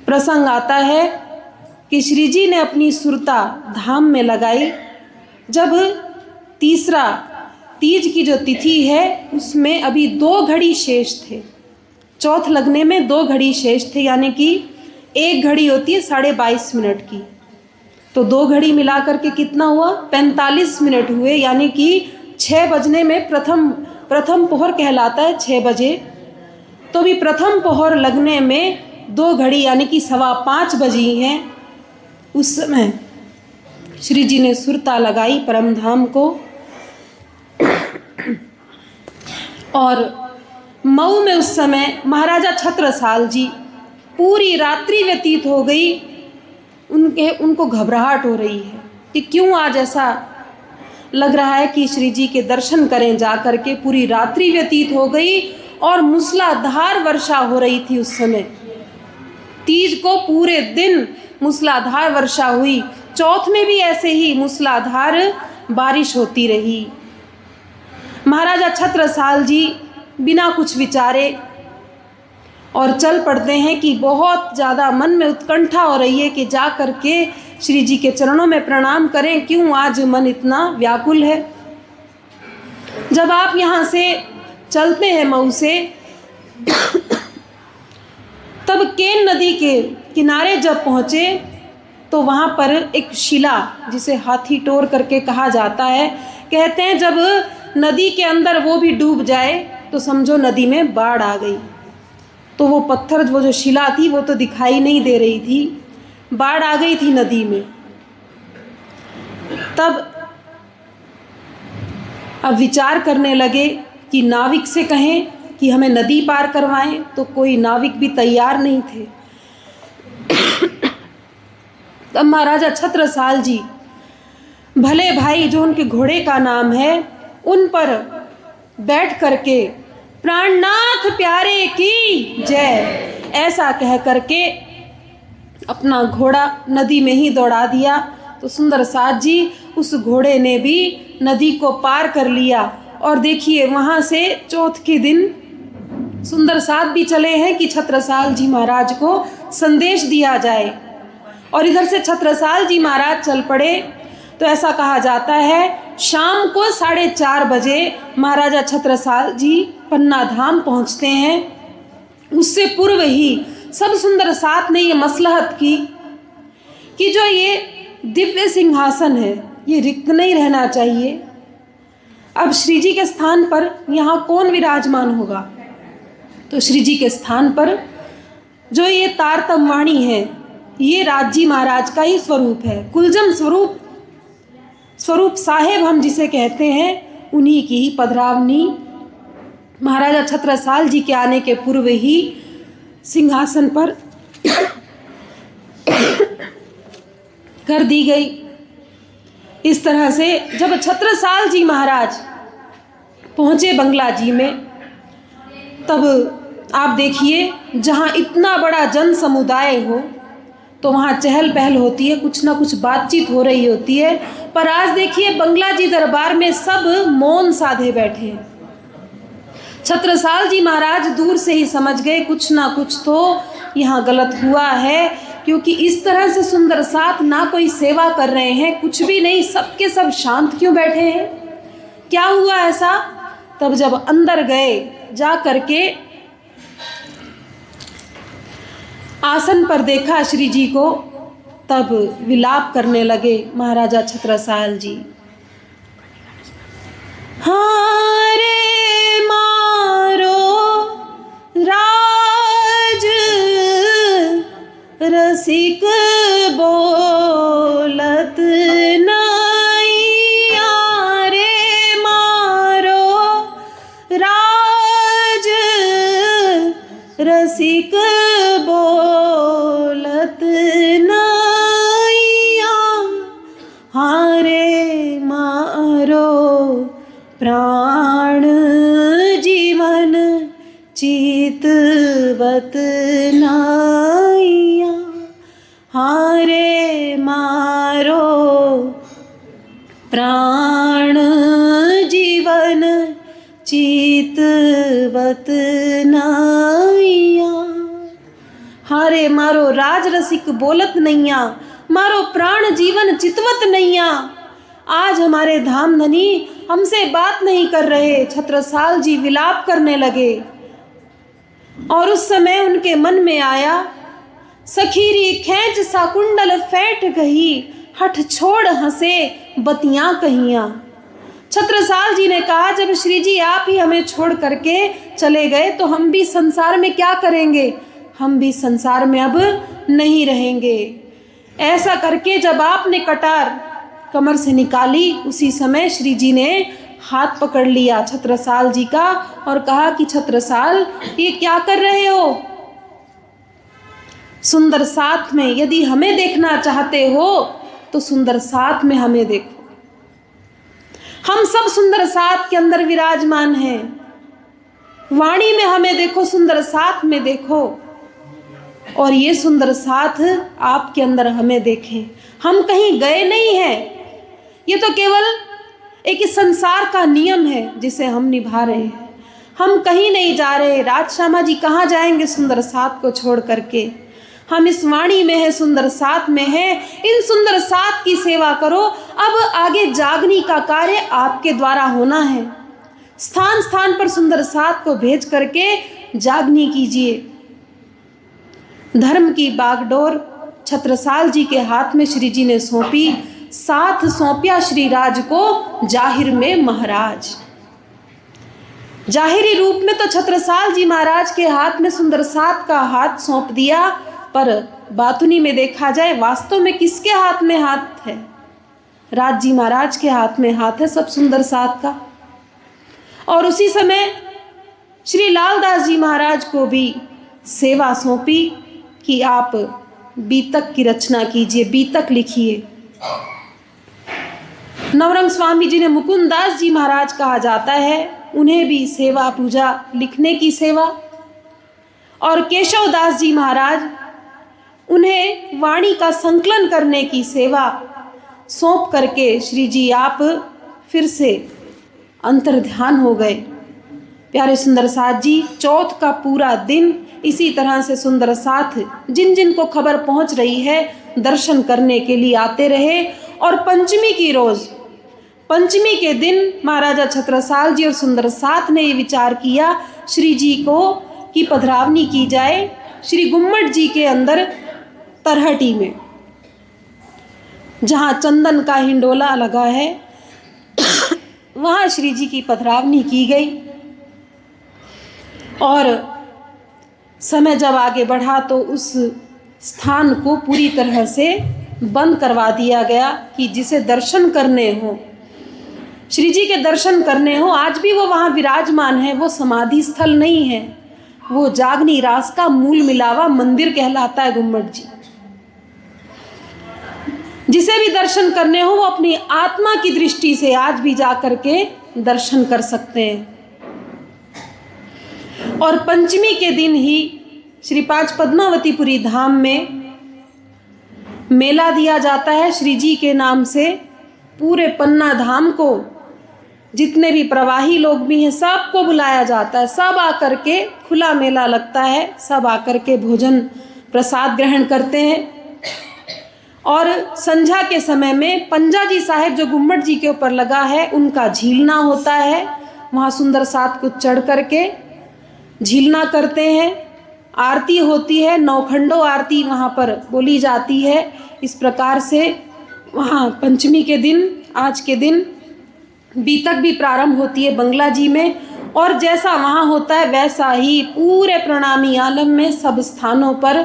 प्रसंग आता है कि श्री जी ने अपनी सुरता धाम में लगाई। जब तीसरा तीज की जो तिथि है उसमें अभी 2 घड़ी शेष थे, चौथ लगने में 2 घड़ी शेष थे, यानी कि 1 घड़ी होती है 22.5 मिनट की, तो 2 घड़ी मिला करके कितना हुआ, 45 मिनट हुए। यानी कि 6 बजने में प्रथम पोहर कहलाता है 6 बजे, तो भी प्रथम पोहर लगने में 2 घड़ी यानी कि 5:15 बजी हैं। उस समय श्री जी ने सुरता लगाई परम धाम को और मऊ में उस समय महाराजा छत्रसाल जी, पूरी रात्रि व्यतीत हो गई, उनको घबराहट हो रही है कि क्यों आज ऐसा लग रहा है कि श्री जी के दर्शन करें जा करके। पूरी रात्रि व्यतीत हो गई और मूसलाधार वर्षा हो रही थी उस समय। तीज को पूरे दिन मूसलाधार वर्षा हुई, चौथ में भी ऐसे ही मूसलाधार बारिश होती रही। महाराजा छत्रसाल जी बिना कुछ विचारे और चल पड़ते हैं कि बहुत ज़्यादा मन में उत्कंठा हो रही है कि जा करके श्री जी के चरणों में प्रणाम करें, क्यों आज मन इतना व्याकुल है। जब आप यहाँ से चलते हैं मऊ से, तब केन नदी के किनारे जब पहुँचे तो वहाँ पर एक शिला, जिसे हाथी टोर करके कहा जाता है, कहते हैं जब नदी के अंदर वो भी डूब जाए तो समझो नदी में बाढ़ आ गई। तो वो पत्थर, वो जो शिला थी वो तो दिखाई नहीं दे रही थी, बाढ़ आ गई थी नदी में। तब अब विचार करने लगे कि नाविक से कहें कि हमें नदी पार करवाएं, तो कोई नाविक भी तैयार नहीं थे। तब महाराजा छत्रसाल जी भले भाई, जो उनके घोड़े का नाम है, उन पर बैठ करके प्राणनाथ प्यारे की जय ऐसा कह करके अपना घोड़ा नदी में ही दौड़ा दिया। तो सुंदर साथ जी उस घोड़े ने भी नदी को पार कर लिया। और देखिए वहाँ से चौथ के दिन सुंदर साथ भी चले हैं कि छत्रसाल जी महाराज को संदेश दिया जाए, और इधर से छत्रसाल जी महाराज चल पड़े। तो ऐसा कहा जाता है शाम को 4:30 बजे महाराजा छत्रसाल जी पन्ना धाम पहुँचते हैं। उससे पूर्व ही सब सुंदर साथ ने ये मसलहत की कि जो ये दिव्य सिंहासन है ये रिक्त नहीं रहना चाहिए। अब श्री जी के स्थान पर यहाँ कौन विराजमान होगा? तो श्री जी के स्थान पर जो ये तारतम वाणी है, ये राजी महाराज का ही स्वरूप है। कुलजम स्वरूप साहेब हम जिसे कहते हैं, उन्हीं की ही पधरावनी महाराजा छत्रसाल जी के आने के पूर्व ही सिंहासन पर कर दी गई। इस तरह से जब छत्रसाल जी महाराज पहुँचे बंगला जी में, तब आप देखिए जहाँ इतना बड़ा जन समुदाय हो तो वहाँ चहल पहल होती है, कुछ ना कुछ बातचीत हो रही होती है। पर आज देखिए बंगला जी दरबार में सब मौन साधे बैठे हैं। छत्रसाल जी महाराज दूर से ही समझ गए कुछ ना कुछ तो यहाँ गलत हुआ है, क्योंकि इस तरह से सुंदर साथ ना कोई सेवा कर रहे हैं, कुछ भी नहीं, सबके सब शांत क्यों बैठे हैं, क्या हुआ ऐसा। तब जब अंदर गए, जा करके आसन पर देखा श्री जी को, तब विलाप करने लगे महाराजा छत्रसाल जी। हाँ रसिक बोलत नैया रे मारो राज, रसिक बोलत नैया हारे मारो प्राण जीवन चितवत नाइया, हारे मारो प्राण जीवन चितवत नाइया, हारे मारो राज रसिक बोलत नैया, मारो प्राण जीवन चितवत नैया। आज हमारे धाम धनी हमसे बात नहीं कर रहे। छत्रसाल जी विलाप करने लगे और उस समय उनके मन में आया, सखीरी खैंच सा कुंडल फैट गही, हठ छोड़ हंसे बतियां कहियां। छत्रसाल जी ने कहा, जब श्री जी आप ही हमें छोड़ करके चले गए तो हम भी संसार में क्या करेंगे, हम भी संसार में अब नहीं रहेंगे। ऐसा करके जब आपने कटार कमर से निकाली, उसी समय श्री जी ने हाथ पकड़ लिया छत्रसाल जी का और कहा कि छत्रसाल ये क्या कर रहे हो? सुंदर साथ में यदि हमें देखना चाहते हो तो सुंदर साथ में हमें देखो। हम सब सुंदर साथ के अंदर विराजमान हैं। वाणी में हमें देखो, सुंदर साथ में देखो, और ये सुंदर साथ आपके अंदर हमें देखें। हम कहीं गए नहीं हैं, ये तो केवल एक संसार का नियम है जिसे हम निभा रहे हैं। हम कहीं नहीं जा रहे। राजश्यामा जी कहाँ जाएंगे सुंदर साथ को छोड़ करके? हम इस वाणी में है, सुंदर साथ में है। इन सुंदर साथ की सेवा करो। अब आगे जागनी का कार्य आपके द्वारा होना है। स्थान स्थान पर सुंदर साथ को भेज करके जागनी कीजिए। धर्म की बागडोर छत्रसाल जी के हाथ में श्री जी ने सौंपी, साथ सौंपया श्री राज को जाहिर में महाराज। जाहिरी रूप में तो छत्रसाल जी महाराज के हाथ में सुंदर साथ का हाथ सौंप दिया, पर बातुनी में देखा जाए वास्तव में किसके हाथ में हाथ है? राज जी महाराज के हाथ में हाथ है सब सुंदर साथ का। और उसी समय श्री लालदास जी महाराज को भी सेवा सौंपी कि आप बीतक की रचना कीजिए, बीतक लिखिए। नवरंग स्वामी जी ने मुकुंद दास जी महाराज कहा जाता है, उन्हें भी सेवा पूजा लिखने की सेवा। और केशव दास जी महाराज, उन्हें वाणी का संकलन करने की सेवा सौंप करके श्री जी आप फिर से अंतर्ध्यान हो गए। प्यारे सुंदर साथ जी, चौथ का पूरा दिन इसी तरह से सुंदर साथ जिन जिन को खबर पहुंच रही है दर्शन करने के लिए आते रहे। और पंचमी की रोज, पंचमी के दिन महाराजा छत्रसाल जी और सुंदर साथ ने ये विचार किया श्री जी को कि पधरावनी की जाए श्री गुम्मट जी के अंदर तरहटी में, जहाँ चंदन का हिंडोला लगा है वहाँ श्री जी की पधरावनी की गई। और समय जब आगे बढ़ा तो उस स्थान को पूरी तरह से बंद करवा दिया गया कि जिसे दर्शन करने हो, श्री जी के दर्शन करने हो, आज भी वो वहाँ विराजमान है। वो समाधि स्थल नहीं है, वो जागनी रास का मूल मिलावा मंदिर कहलाता है गुम्मट जी। जिसे भी दर्शन करने हो वो अपनी आत्मा की दृष्टि से आज भी जा करके दर्शन कर सकते हैं। और पंचमी के दिन ही श्री पांच पद्मावतीपुरी धाम में मेला दिया जाता है श्री जी के नाम से। पूरे पन्ना धाम को जितने भी प्रवाही लोग भी हैं सबको बुलाया जाता है, सब आकर के खुला मेला लगता है, सब आकर के भोजन प्रसाद ग्रहण करते हैं। और संध्या के समय में पंजा जी साहिब जो गुम्मट जी के ऊपर लगा है उनका झीलना होता है। वहाँ सुंदर साथ को चढ़ करके झीलना करते हैं। आरती होती है, नौखंडो आरती वहाँ पर बोली जाती है। इस प्रकार से वहाँ पंचमी के दिन, आज के दिन बीतक भी प्रारंभ होती है बंगला जी में। और जैसा वहाँ होता है वैसा ही पूरे प्रणामी आलम में सब स्थानों पर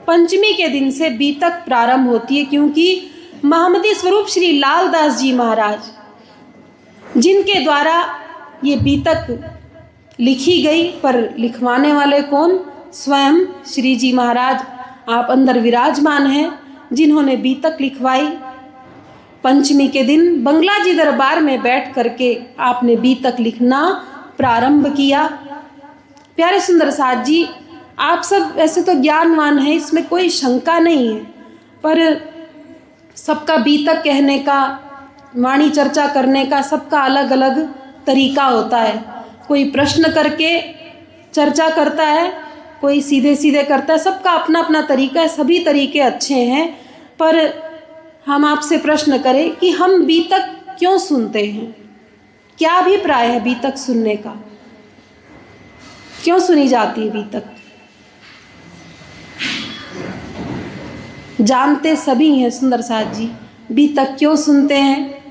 पंचमी के दिन से बीतक प्रारंभ होती है, क्योंकि महामती स्वरूप श्री लालदास जी महाराज जिनके द्वारा ये बीतक लिखी गई, पर लिखवाने वाले कौन? स्वयं श्री जी महाराज आप अंदर विराजमान हैं, जिन्होंने बीतक लिखवाई। पंचमी के दिन बंगला जी दरबार में बैठ करके आपने बीतक लिखना प्रारंभ किया। प्यारे सुंदर साथ जी, आप सब ऐसे तो ज्ञानवान हैं, इसमें कोई शंका नहीं है, पर सबका बीतक कहने का, वाणी चर्चा करने का सबका अलग अलग तरीका होता है। कोई प्रश्न करके चर्चा करता है, कोई सीधे सीधे करता है, सबका अपना अपना तरीका है, सभी तरीके अच्छे हैं। पर हम आपसे प्रश्न करें कि हम बीतक क्यों सुनते हैं? क्या अभिप्राय है बीतक सुनने का? क्यों सुनी जाती है बीतक? जानते सभी हैं सुंदर साथ जी, बीतक क्यों सुनते हैं?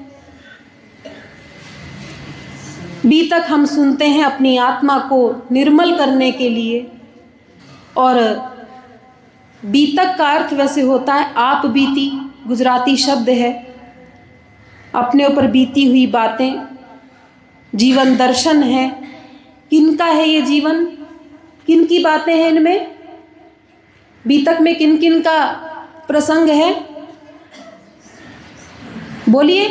बीतक हम सुनते हैं अपनी आत्मा को निर्मल करने के लिए, और बीतक का अर्थ वैसे होता है आप बीती, गुजराती शब्द है। अपने ऊपर बीती हुई बातें, जीवन दर्शन है। किनका है ये जीवन? किन की बातें हैं इनमें? बीतक में किन किन का प्रसंग है? बोलिए।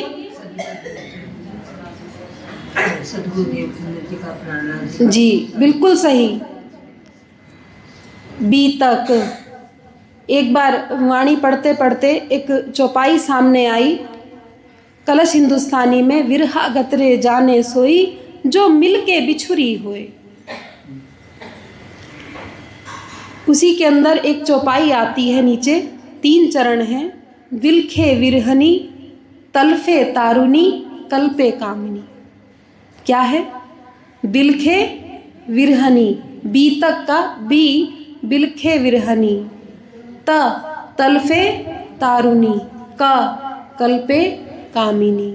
जी बिल्कुल सही। बीतक, एक बार वाणी पढ़ते पढ़ते एक चौपाई सामने आई, कलश हिंदुस्तानी में, विरहा गतरे जाने सोई जो मिलके बिछुरी होए। उसी के अंदर एक चौपाई आती है, नीचे 3 चरण हैं। विलखे विरहनी, तलफे तारुनी, कल्पे कामिनी। क्या है? बिलखे विरहनी, बीतक का बी, बिलखे विरहनी, त तलफे तारुनी, क कल्पे कामिनी।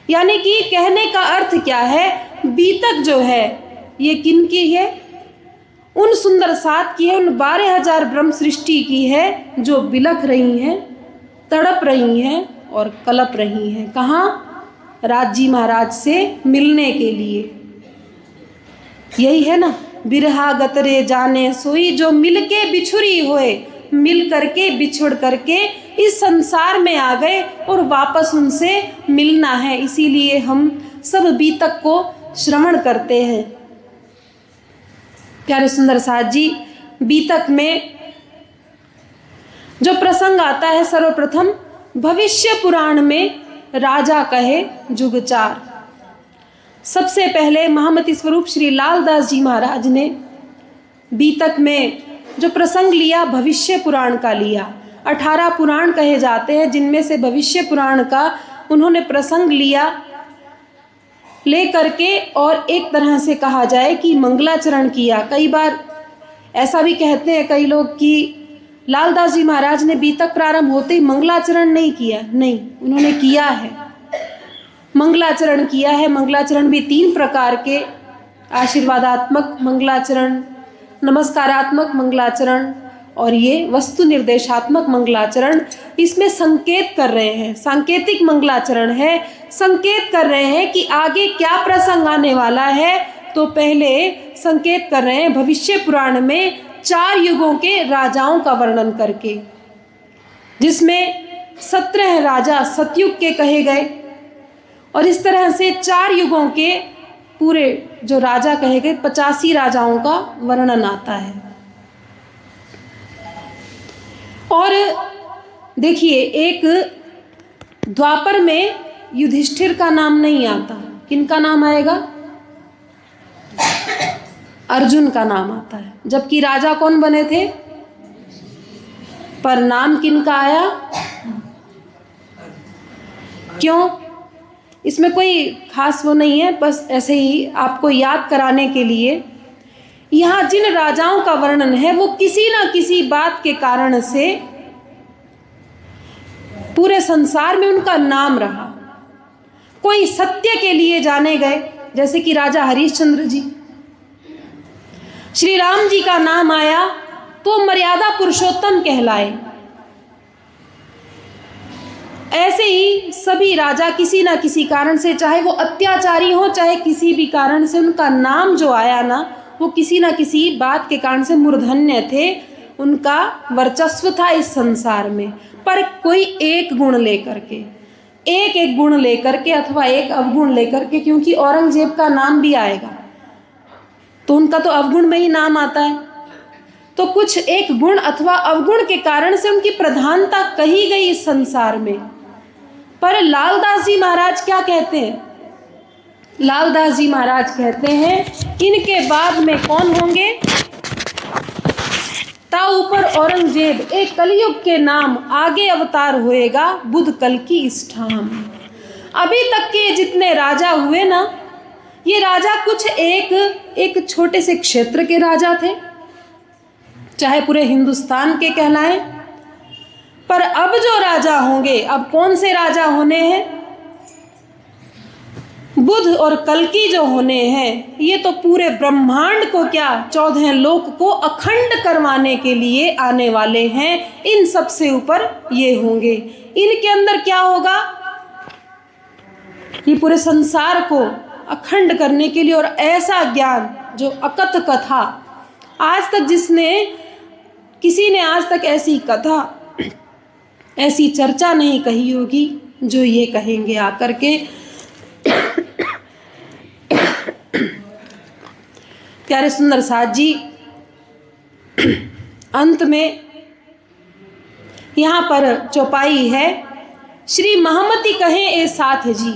यानी कि कहने का अर्थ क्या है? बीतक जो है ये किन की है? उन सुंदर सात की है, उन 12,000 ब्रह्म सृष्टि की है, जो बिलख रही हैं, तड़प रही हैं और कलप रही हैं। कहाँ? राज जी महाराज से मिलने के लिए। यही है ना, बिरहा गतरे जाने सोई जो मिलके बिछुरी होए। मिल करके, बिछुड़ करके इस संसार में आ गए और वापस उनसे मिलना है। इसीलिए हम सब बीतक को श्रवण करते हैं। प्यारे सुंदर साथ जी, बीतक में जो प्रसंग आता है, सर्वप्रथम भविष्य पुराण में राजा कहे जुगचार। सबसे पहले महामती स्वरूप श्री लालदास जी महाराज ने बीतक में जो प्रसंग लिया, भविष्य पुराण का लिया। 18 पुराण कहे जाते हैं, जिनमें से भविष्य पुराण का उन्होंने प्रसंग लिया, ले करके और एक तरह से कहा जाए कि मंगलाचरण किया। कई बार ऐसा भी कहते हैं कई लोग कि लालदास जी महाराज ने बीतक प्रारंभ होते ही मंगलाचरण नहीं किया। नहीं, उन्होंने किया है, मंगलाचरण किया है। मंगलाचरण भी 3 प्रकार के, आशीर्वादात्मक मंगलाचरण, नमस्कारात्मक मंगलाचरण और ये वस्तु निर्देशात्मक मंगलाचरण। इसमें संकेत कर रहे हैं, सांकेतिक मंगलाचरण है, संकेत कर रहे हैं कि आगे क्या प्रसंग आने वाला है। तो पहले संकेत कर रहे हैं भविष्य पुराण में 4 युगों के राजाओं का वर्णन करके, जिसमें 17 राजा सतयुग के कहे गए, और इस तरह से 4 युगों के पूरे जो राजा कहे गए, 85 राजाओं का वर्णन आता है। और देखिए, एक द्वापर में युधिष्ठिर का नाम नहीं आता। किनका नाम आएगा? अर्जुन का नाम आता है। जबकि राजा कौन बने थे? पर नाम किनका आया? क्यों? इसमें कोई खास वो नहीं है, बस ऐसे ही आपको याद कराने के लिए। यहाँ जिन राजाओं का वर्णन है वो किसी ना किसी बात के कारण से पूरे संसार में उनका नाम रहा। कोई सत्य के लिए जाने गए, जैसे कि राजा हरिश्चंद्र जी। श्री राम जी का नाम आया तो मर्यादा पुरुषोत्तम कहलाए। ऐसे ही सभी राजा किसी ना किसी कारण से, चाहे वो अत्याचारी हो, चाहे किसी भी कारण से उनका नाम जो आया ना, वो किसी ना किसी बात के कारण से मूर्धन्य थे, उनका वर्चस्व था इस संसार में। पर कोई एक गुण लेकर के, एक गुण लेकर के अथवा एक अवगुण लेकर के, क्योंकि औरंगजेब का नाम भी आएगा तो उनका तो अवगुण में ही नाम आता है, तो कुछ एक गुण अथवा अवगुण के कारण से उनकी प्रधानता कही गई इस संसार में। पर लालदास जी महाराज क्या कहते हैं? लालदास जी महाराज कहते हैं, इनके बाद में कौन होंगे? ता ऊपर औरंगजेब एक कलयुग के नाम, आगे अवतार होएगा बुध कल की इष्ठाम। अभी तक के जितने राजा हुए ना, ये राजा कुछ एक छोटे से क्षेत्र के राजा थे, चाहे पूरे हिंदुस्तान के कहलाएं। पर अब जो राजा होंगे, अब कौन से राजा होने हैं? बुध और कल्कि जो होने हैं, ये तो पूरे ब्रह्मांड को क्या, 14 लोक को अखंड करवाने के लिए आने वाले हैं। इन सब से ऊपर ये होंगे। इनके अंदर क्या होगा? ये पूरे संसार को अखंड करने के लिए, और ऐसा ज्ञान जो अकथ कथा, आज तक किसी ने आज तक ऐसी कथा, ऐसी चर्चा नहीं कही होगी जो ये कहेंगे आकर के। प्यारे सुंदर साथ जी, अंत में यहाँ पर चौपाई है, श्री महामती कहें ए साथ जी।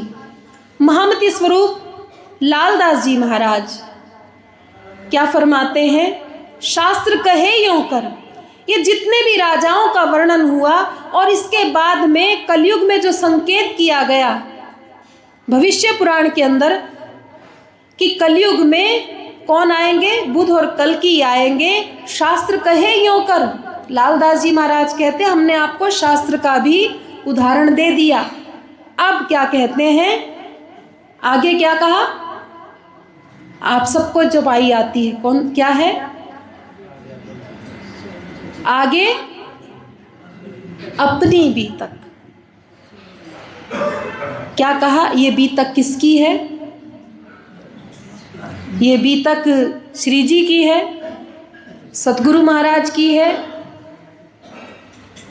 महामती स्वरूप लालदास जी महाराज क्या फरमाते हैं? शास्त्र कहे यूं कर। ये जितने भी राजाओं का वर्णन हुआ और इसके बाद में कलयुग में जो संकेत किया गया भविष्य पुराण के अंदर कि कलयुग में कौन आएंगे? बुध और कल्कि आएंगे। शास्त्र कहे यूं कर। लालदास जी महाराज कहते हैं, हमने आपको शास्त्र का भी उदाहरण दे दिया। अब क्या कहते हैं? आगे क्या कहा? आप सबको जब आई आती है, कौन क्या है आगे? अपनी बीतक। क्या कहा? ये बीतक किसकी है? ये बीतक श्री जी की है, सतगुरु महाराज की है,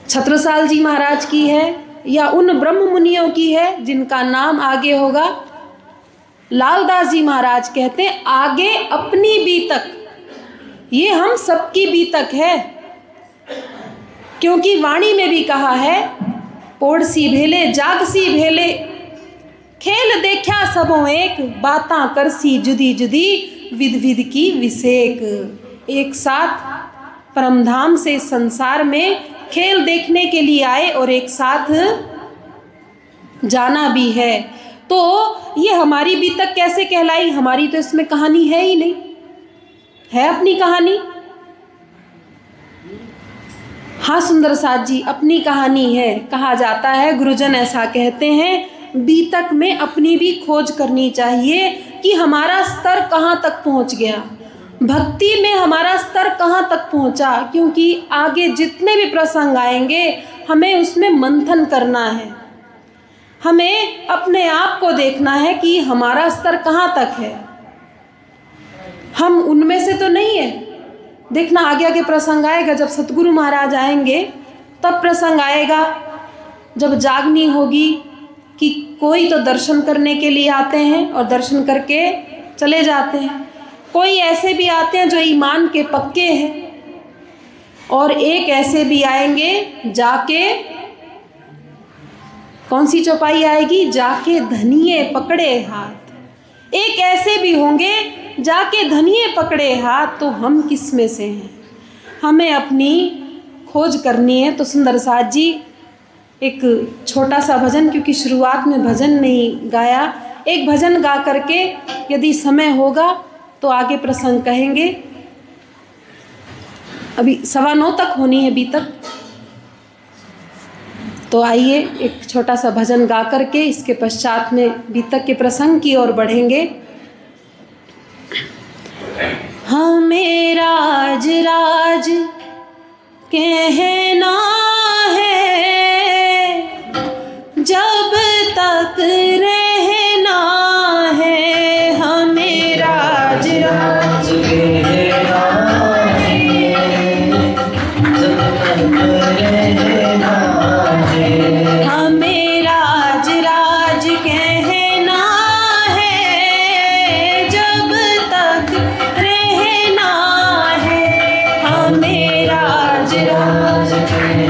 छत्रसाल जी महाराज की है, या उन ब्रह्म मुनियों की है जिनका नाम आगे होगा? लालदास जी महाराज कहते हैं, आगे अपनी बीतक। ये हम सबकी बीतक है, क्योंकि वाणी में भी कहा है, पोड़सी भेले जागसी भेले, खेल देखा सबों एक, बातां करसी जुदी जुदी, विध विध की विसेक। एक साथ परमधाम से संसार में खेल देखने के लिए आए और एक साथ जाना भी है। तो ये हमारी बीतक कैसे कहलाई? हमारी तो इसमें कहानी है ही नहीं, है अपनी कहानी। हाँ सुंदर साथ जी, अपनी कहानी है। कहा जाता है, गुरुजन ऐसा कहते हैं, बीतक में अपनी भी खोज करनी चाहिए कि हमारा स्तर कहाँ तक पहुँच गया, भक्ति में हमारा स्तर कहाँ तक पहुँचा। क्योंकि आगे जितने भी प्रसंग आएंगे हमें उसमें मंथन करना है, हमें अपने आप को देखना है कि हमारा स्तर कहाँ तक है। हम उनमें से तो नहीं है। देखना आगे आगे प्रसंग आएगा, जब सतगुरु महाराज आएंगे तब प्रसंग आएगा, जब जागनी होगी कि कोई तो दर्शन करने के लिए आते हैं और दर्शन करके चले जाते हैं, कोई ऐसे भी आते हैं जो ईमान के पक्के हैं, और एक ऐसे भी आएंगे जाके, कौन सी चौपाई आएगी? जाके धनिये पकड़े हाथ। एक ऐसे भी होंगे जाके धनिये पकड़े हाथ। तो हम किस में से हैं? हमें अपनी खोज करनी है। तो सुंदर साथ जी एक छोटा सा भजन, क्योंकि शुरुआत में भजन नहीं गाया, एक भजन गा करके यदि समय होगा तो आगे प्रसंग कहेंगे। अभी 9:15 तक होनी है बीतक, तो आइए एक छोटा सा भजन गा करके इसके पश्चात में बीतक के प्रसंग की ओर बढ़ेंगे। हमें राज राज कहना है, जब तक रहना है हमें राज राज कहना है, जब तक रहना है। हमें राज राज कहना है, जब तक रहना है हमें राज राज कहना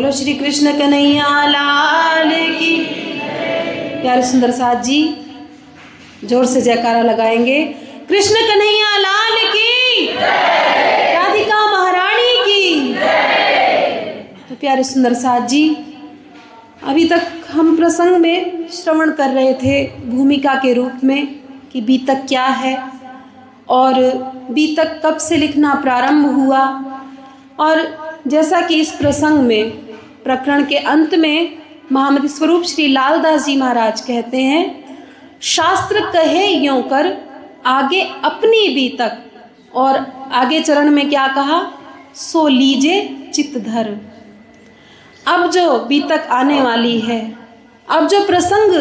बोलो श्री कृष्ण कन्हैया लाल की। प्यारे सुंदर साथ जी जोर से जयकारा लगाएंगे। कृष्ण कन्हैया लाल की, राधिका महारानी की। तो प्यारे सुंदर साथ जी, अभी तक हम प्रसंग में श्रवण कर रहे थे भूमिका के रूप में कि बीतक क्या है और बीतक कब से लिखना प्रारंभ हुआ। और जैसा कि इस प्रसंग में प्रकरण के अंत में महामति स्वरूप श्री लालदास जी महाराज कहते हैं, शास्त्र कहे यों कर आगे अपनी बीतक, और आगे चरण में क्या कहा, सो लीजे चित्त धर। अब जो बीतक आने वाली है, अब जो प्रसंग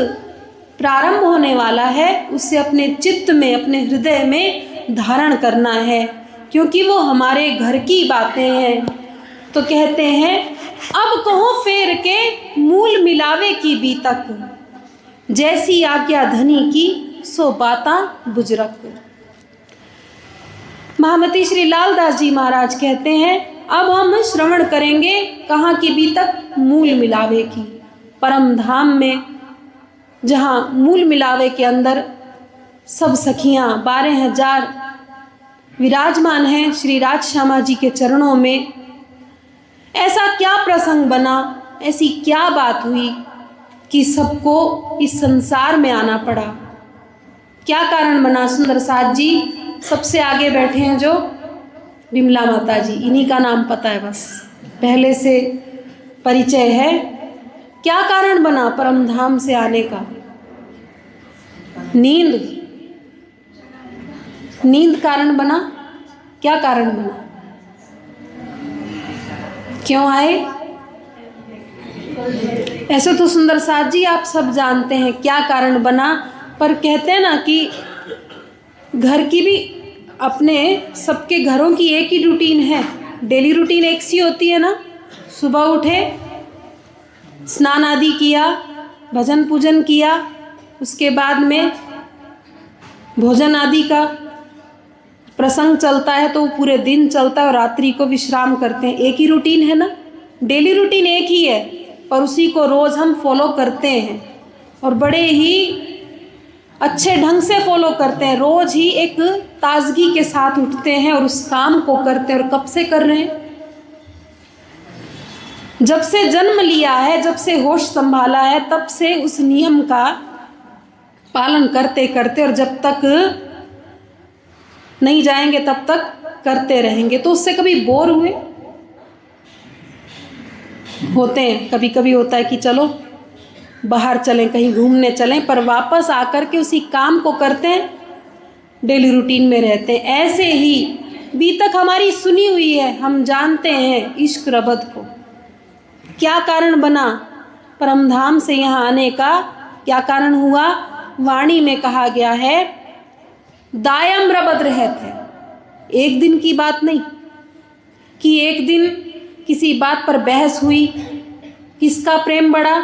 प्रारंभ होने वाला है, उसे अपने चित्त में, अपने हृदय में धारण करना है, क्योंकि वो हमारे घर की बातें हैं। तो कहते हैं, अब कहो फेर के मूल मिलावे की बीतक, जैसी आज्ञा धनी की सो बाता बुजरक। महामति श्री लालदास जी महाराज कहते हैं, अब हम श्रवण करेंगे कहाँ की बीतक, मूल मिलावे की, परम धाम में, जहाँ मूल मिलावे के अंदर सब सखियाँ 12,000 विराजमान हैं श्री राज श्यामा जी के चरणों में। ऐसा क्या प्रसंग बना, ऐसी क्या बात हुई कि सबको इस संसार में आना पड़ा, क्या कारण बना। सुंदर साथ जी सबसे आगे बैठे हैं जो विमला माता जी, इन्हीं का नाम पता है, बस पहले से परिचय है। क्या कारण बना परम धाम से आने का, नींद कारण बना, क्या कारण बना, क्यों आए। ऐसे तो सुंदर साथ जी आप सब जानते हैं क्या कारण बना, पर कहते हैं ना कि घर की भी, अपने सबके घरों की एक ही रूटीन है, डेली रूटीन एक सी होती है ना। सुबह उठे, स्नान आदि किया, भजन पूजन किया, उसके बाद में भोजन आदि का प्रसंग चलता है तो पूरे दिन चलता है, और रात्रि को विश्राम करते हैं। एक ही रूटीन है ना, डेली रूटीन एक ही है, पर उसी को रोज़ हम फॉलो करते हैं और बड़े ही अच्छे ढंग से फॉलो करते हैं। रोज़ ही एक ताजगी के साथ उठते हैं और उस काम को करते हैं। और कब से कर रहे हैं, जब से जन्म लिया है, जब से होश संभाला है, तब से उस नियम का पालन करते करते, और जब तक नहीं जाएंगे तब तक करते रहेंगे। तो उससे कभी बोर हुए होते हैं, कभी कभी होता है कि चलो बाहर चलें, कहीं घूमने चलें, पर वापस आकर के उसी काम को करते हैं, डेली रूटीन में रहते हैं। ऐसे ही बीतक हमारी सुनी हुई है, हम जानते हैं इश्क रबद को। क्या कारण बना परमधाम से यहाँ आने का, क्या कारण हुआ। वाणी में कहा गया है, दायम रबद रहत है। एक दिन की बात नहीं कि एक दिन किसी बात पर बहस हुई, किसका प्रेम बढ़ा,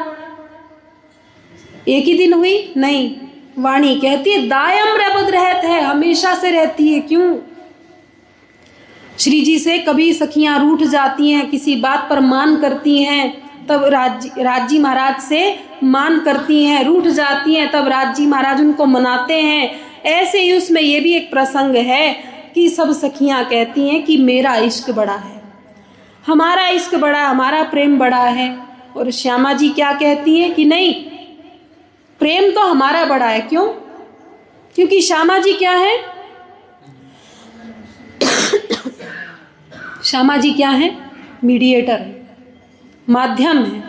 एक ही दिन हुई, नहीं। वाणी कहती है दायम रबद रहत है, हमेशा से रहती है। क्यों, श्री जी से कभी सखियां रूठ जाती हैं, किसी बात पर मान करती हैं, तब राजी महाराज से मान करती हैं, रूठ जाती हैं, तब राजी महाराज उनको मनाते हैं। ऐसे ही उसमें ये भी एक प्रसंग है कि सब सखियां कहती हैं कि मेरा इश्क बड़ा है, हमारा इश्क बड़ा, हमारा प्रेम बड़ा है। और श्यामा जी क्या कहती हैं कि नहीं, प्रेम तो हमारा बड़ा है। क्यों, क्योंकि श्यामा जी क्या है, श्यामा जी क्या है, मीडिएटर है, माध्यम है।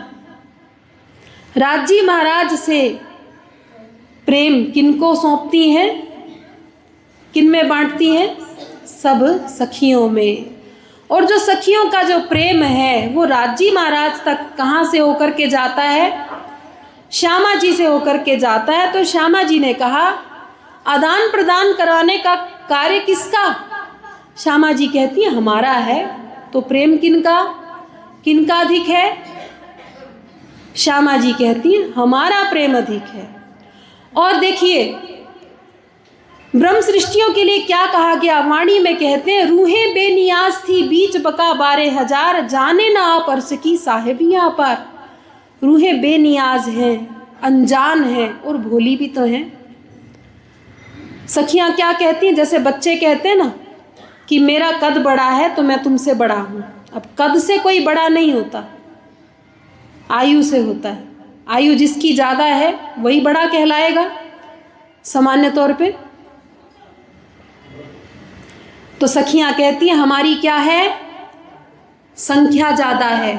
राजी महाराज से प्रेम किनको सौंपती हैं, किन में बांटती हैं, सब सखियों में। और जो सखियों का जो प्रेम है वो राजी महाराज तक कहाँ से होकर के जाता है, श्यामा जी से होकर के जाता है। तो श्यामा जी ने कहा आदान प्रदान कराने का कार्य किसका, श्यामा जी कहती है हमारा है। तो प्रेम किनका, किनका अधिक है, श्यामा जी कहती है हमारा प्रेम अधिक है। और देखिए ब्रह्म सृष्टियों के लिए क्या कहा गया? वाणी में कहते हैं, रूहें बेनियाज थी बीच बका बारे हजार, जाने ना आप अर्श की साहिबियाँ पर। रूहें बेनियाज हैं, अनजान हैं और भोली भी तो हैं। सखियाँ क्या कहती हैं? जैसे बच्चे कहते हैं ना कि मेरा कद बड़ा है तो मैं तुमसे बड़ा हूँ। अब कद से कोई बड़ा नहीं होता, आयु से होता है। आयु जिसकी ज़्यादा है वही बड़ा कहलाएगा सामान्य तौर पे। तो सखियाँ कहती हैं हमारी क्या है? संख्या ज़्यादा है,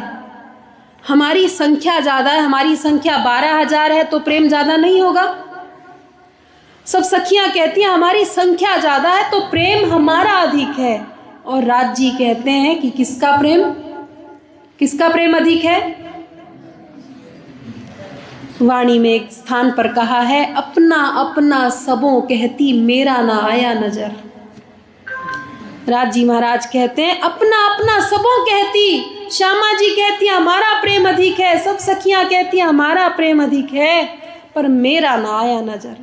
हमारी संख्या ज़्यादा है। हमारी संख्या 12,000 है तो प्रेम ज़्यादा नहीं होगा? सब सखियाँ कहती हैं हमारी संख्या ज़्यादा है तो प्रेम हमारा अधिक है। और राज जी कहते हैं कि किसका प्रेम अधिक है? वाणी में एक स्थान पर कहा है, अपना अपना सबों कहती मेरा ना आया नजर। राज जी महाराज कहते हैं अपना अपना सबों कहती, श्यामा जी कहती है हमारा प्रेम अधिक है, सब सखियां कहती हैं हमारा प्रेम अधिक है, पर मेरा ना आया नजर।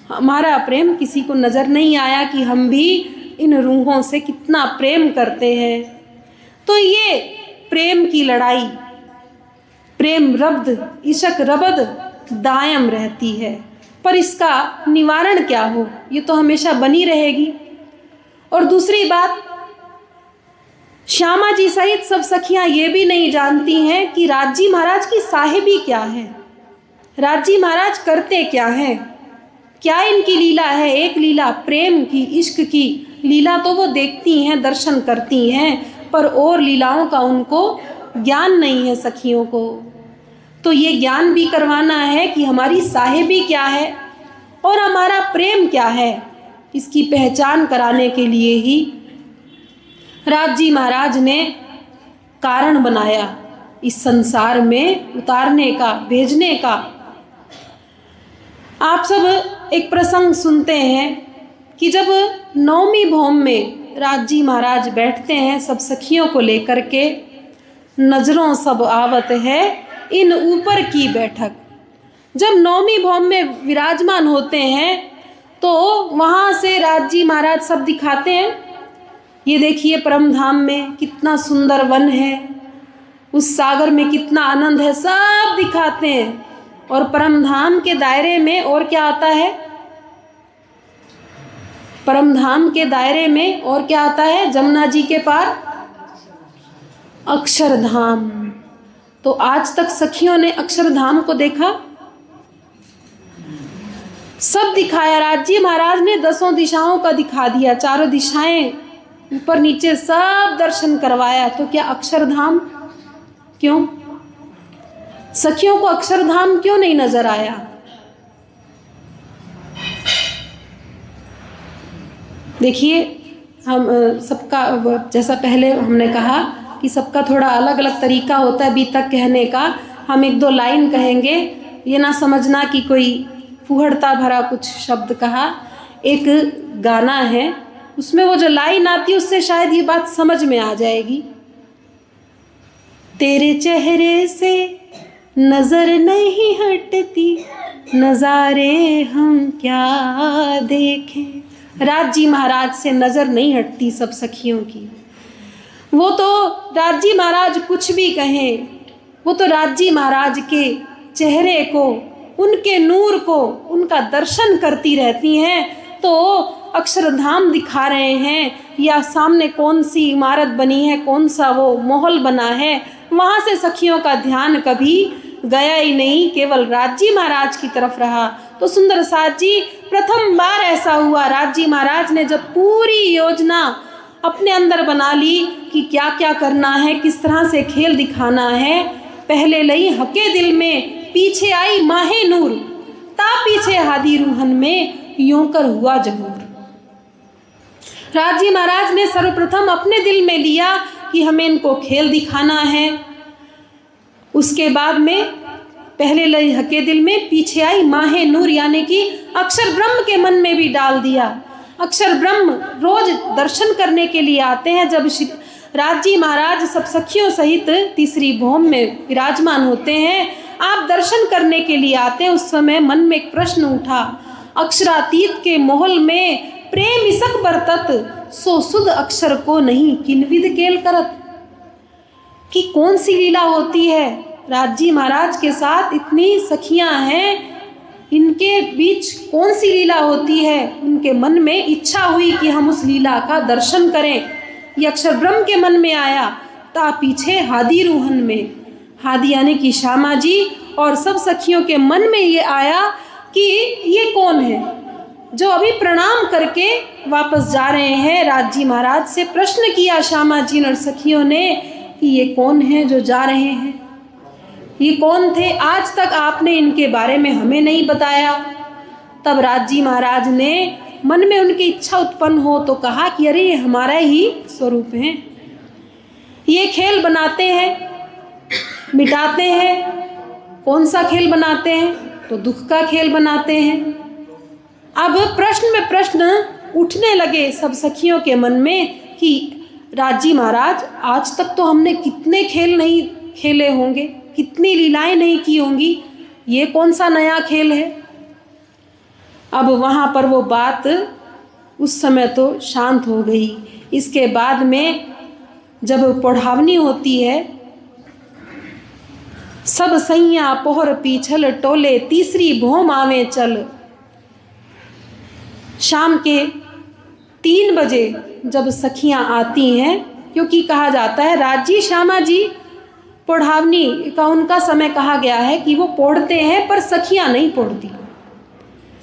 हमारा प्रेम किसी को नजर नहीं आया कि हम भी इन रूहों से कितना प्रेम करते हैं। तो ये प्रेम की लड़ाई, प्रेम रब्द इशक रबद दायम रहती है, पर इसका निवारण क्या हो? ये तो हमेशा बनी रहेगी। और दूसरी बात, श्यामा जी सहित सब सखियां ये भी नहीं जानती हैं कि राज जी महाराज की साहिबी क्या है, राज जी महाराज करते क्या हैं, क्या इनकी लीला है। एक लीला प्रेम की, इश्क की लीला तो वो देखती हैं, दर्शन करती हैं, पर और लीलाओं का उनको ज्ञान नहीं है सखियों को। तो ये ज्ञान भी करवाना है कि हमारी साहिबी क्या है और हमारा प्रेम क्या है। इसकी पहचान कराने के लिए ही राज जी महाराज ने कारण बनाया इस संसार में उतारने का, भेजने का। आप सब एक प्रसंग सुनते हैं कि जब नौमी भौम में राज जी महाराज बैठते हैं सब सखियों को लेकर के, नजरों सब आवत है इन ऊपर की बैठक। जब नौमी भौम में विराजमान होते हैं तो वहाँ से राज जी महाराज सब दिखाते हैं, ये देखिए परम धाम में कितना सुंदर वन है, उस सागर में कितना आनंद है, सब दिखाते हैं। और परम धाम के दायरे में और क्या आता है? परम धाम के दायरे में और क्या आता है? जमुना जी के पार अक्षरधाम। तो आज तक सखियों ने अक्षरधाम को देखा? सब दिखाया। राज जी महाराज ने 10 दिशाओं का दिखा दिया, 4 दिशाएं ऊपर नीचे सब दर्शन करवाया। तो क्या अक्षरधाम? क्यों सखियों को अक्षरधाम क्यों नहीं नजर आया? देखिए, हम सबका, जैसा पहले हमने कहा कि सबका थोड़ा अलग अलग तरीका होता है बीतक कहने का। हम 1-2 लाइन कहेंगे, ये ना समझना कि कोई फुहड़ता भरा कुछ शब्द कहा। एक गाना है, उसमें वो जो लाइन आती है उससे शायद ये बात समझ में आ जाएगी। तेरे चेहरे से नजर नहीं हटती, नजारे हम क्या देखें। राज जी महाराज से नजर नहीं हटती सब सखियों की। वो तो राज जी महाराज कुछ भी कहें, वो तो राज जी महाराज के चेहरे को, उनके नूर को, उनका दर्शन करती रहती हैं। तो अक्षरधाम दिखा रहे हैं या सामने कौन सी इमारत बनी है, कौन सा वो महल बना है, वहाँ से सखियों का ध्यान कभी गया ही नहीं, केवल राज जी महाराज की तरफ रहा। तो सुंदर साथ जी, प्रथम बार ऐसा हुआ, राज जी महाराज ने जब पूरी योजना अपने अंदर बना ली कि क्या क्या करना है, किस तरह से खेल दिखाना है। पहले लई हके दिल में, पीछे आई माहे नूर, ता पीछे हादी रूहन में, यूं कर हुआ जहूर। राज जी महाराज ने सर्वप्रथम अपने दिल में लिया कि हमें इनको खेल दिखाना है। उसके बाद में पहले लई हके दिल में, पीछे आई माहे नूर, यानी कि अक्षर ब्रह्म के मन में भी डाल दिया। अक्षर ब्रह्म रोज दर्शन करने के लिए आते हैं। जब राज जी महाराज सब सखियों सहित तीसरी भौम में विराजमान होते हैं, आप दर्शन करने के लिए आते हैं, उस समय मन में एक प्रश्न उठा, अक्षरातीत के मोहल में प्रेम इसक बरतत, सो सुध अक्षर को नहीं किनविद केल करत। कि कौन सी लीला होती है, राज जी महाराज के साथ इतनी सखियां हैं, इनके बीच कौन सी लीला होती है। उनके मन में इच्छा हुई कि हम उस लीला का दर्शन करें। ये अक्षर ब्रह्म के मन में आया, ता पीछे हादी रूहन में, हादी यानी कि श्यामा जी और सब सखियों के मन में ये आया कि ये कौन है जो अभी प्रणाम करके वापस जा रहे हैं। राज जी महाराज से प्रश्न किया श्यामा जी और सखियों ने कि ये कौन है जो जा रहे हैं, ये कौन थे, आज तक आपने इनके बारे में हमें नहीं बताया। तब राज जी महाराज ने मन में उनकी इच्छा उत्पन्न हो तो कहा कि अरे ये हमारा ही स्वरूप है, ये खेल बनाते हैं, मिटाते हैं। कौन सा खेल बनाते हैं, तो दुख का खेल बनाते हैं। अब प्रश्न में प्रश्न उठने लगे सब सखियों के मन में कि राज जी महाराज, आज तक तो हमने कितने खेल नहीं खेले होंगे, कितनी लीलाएं नहीं की होंगी, ये कौन सा नया खेल है। अब वहाँ पर वो बात उस समय तो शांत हो गई। इसके बाद में जब पौढ़ावनी होती है, सब सैया पोहर पीछल टोले, तीसरी भोम आवे चल। शाम के 3 बजे जब सखियां आती हैं, क्योंकि कहा जाता है राज जी श्यामा जी पौढ़ावनी का उनका समय कहा गया है कि वो पौढ़ते हैं पर सखियां नहीं पौढ़ती।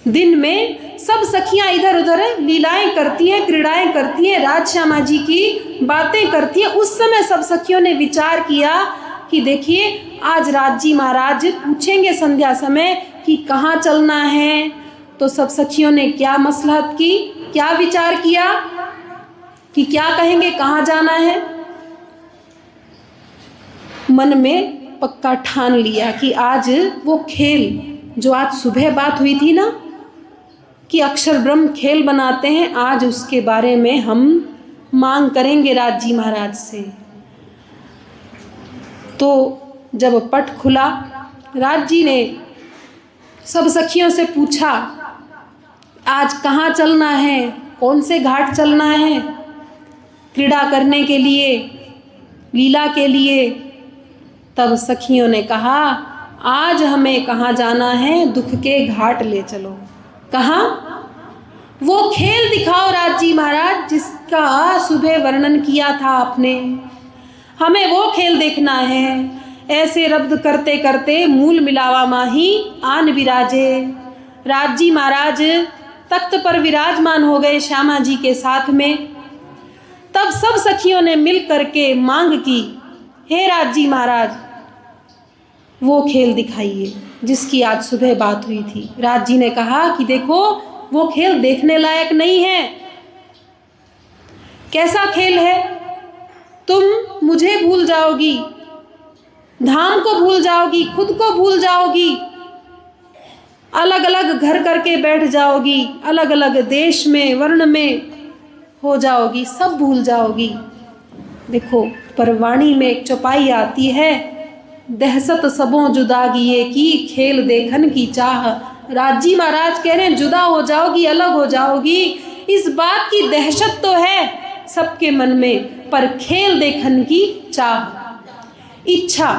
दिन में सब सखियां इधर उधर लीलाएं करती हैं, क्रीड़ाएं करती हैं, राज श्यामा जी की बातें करती हैं। उस समय सब सखियों ने विचार किया कि देखिए आज राज जी महाराज पूछेंगे संध्या समय कि कहाँ चलना है। तो सब सखियों ने क्या मसलहत की, क्या विचार किया कि क्या कहेंगे, कहाँ जाना है। मन में पक्का ठान लिया कि आज वो खेल जो आज सुबह बात हुई थी ना कि अक्षर ब्रह्म खेल बनाते हैं, आज उसके बारे में हम मांग करेंगे राज जी महाराज से। तो जब पट खुला, राज जी ने सब सखियों से पूछा आज कहाँ चलना है, कौन से घाट चलना है क्रीड़ा करने के लिए, लीला के लिए। तब सखियों ने कहा आज हमें कहाँ जाना है, दुख के घाट ले चलो। कहाँ, वो खेल दिखाओ राज जी महाराज जिसका सुबह वर्णन किया था आपने, हमें वो खेल देखना है। ऐसे रब्द करते करते मूल मिलावा माही आन विराजे। राज जी महाराज तख्त पर विराजमान हो गए श्यामा जी के साथ में। तब सब सखियों ने मिल करके मांग की, हे राज जी महाराज वो खेल दिखाइए जिसकी आज सुबह बात हुई थी। राज जी ने कहा कि देखो वो खेल देखने लायक नहीं है। कैसा खेल है, तुम मुझे भूल जाओगी, धाम को भूल जाओगी, खुद को भूल जाओगी, अलग अलग घर करके बैठ जाओगी, अलग अलग देश में वर्ण में हो जाओगी, सब भूल जाओगी। देखो पर वाणी में एक चौपाई आती है, दहशत सबों जुदागिए की खेल देखन की चाह। राज जी महाराज कह रहे हैं जुदा हो जाओगी, अलग हो जाओगी, इस बात की दहशत तो है सबके मन में, पर खेल देखने की चाह, इच्छा,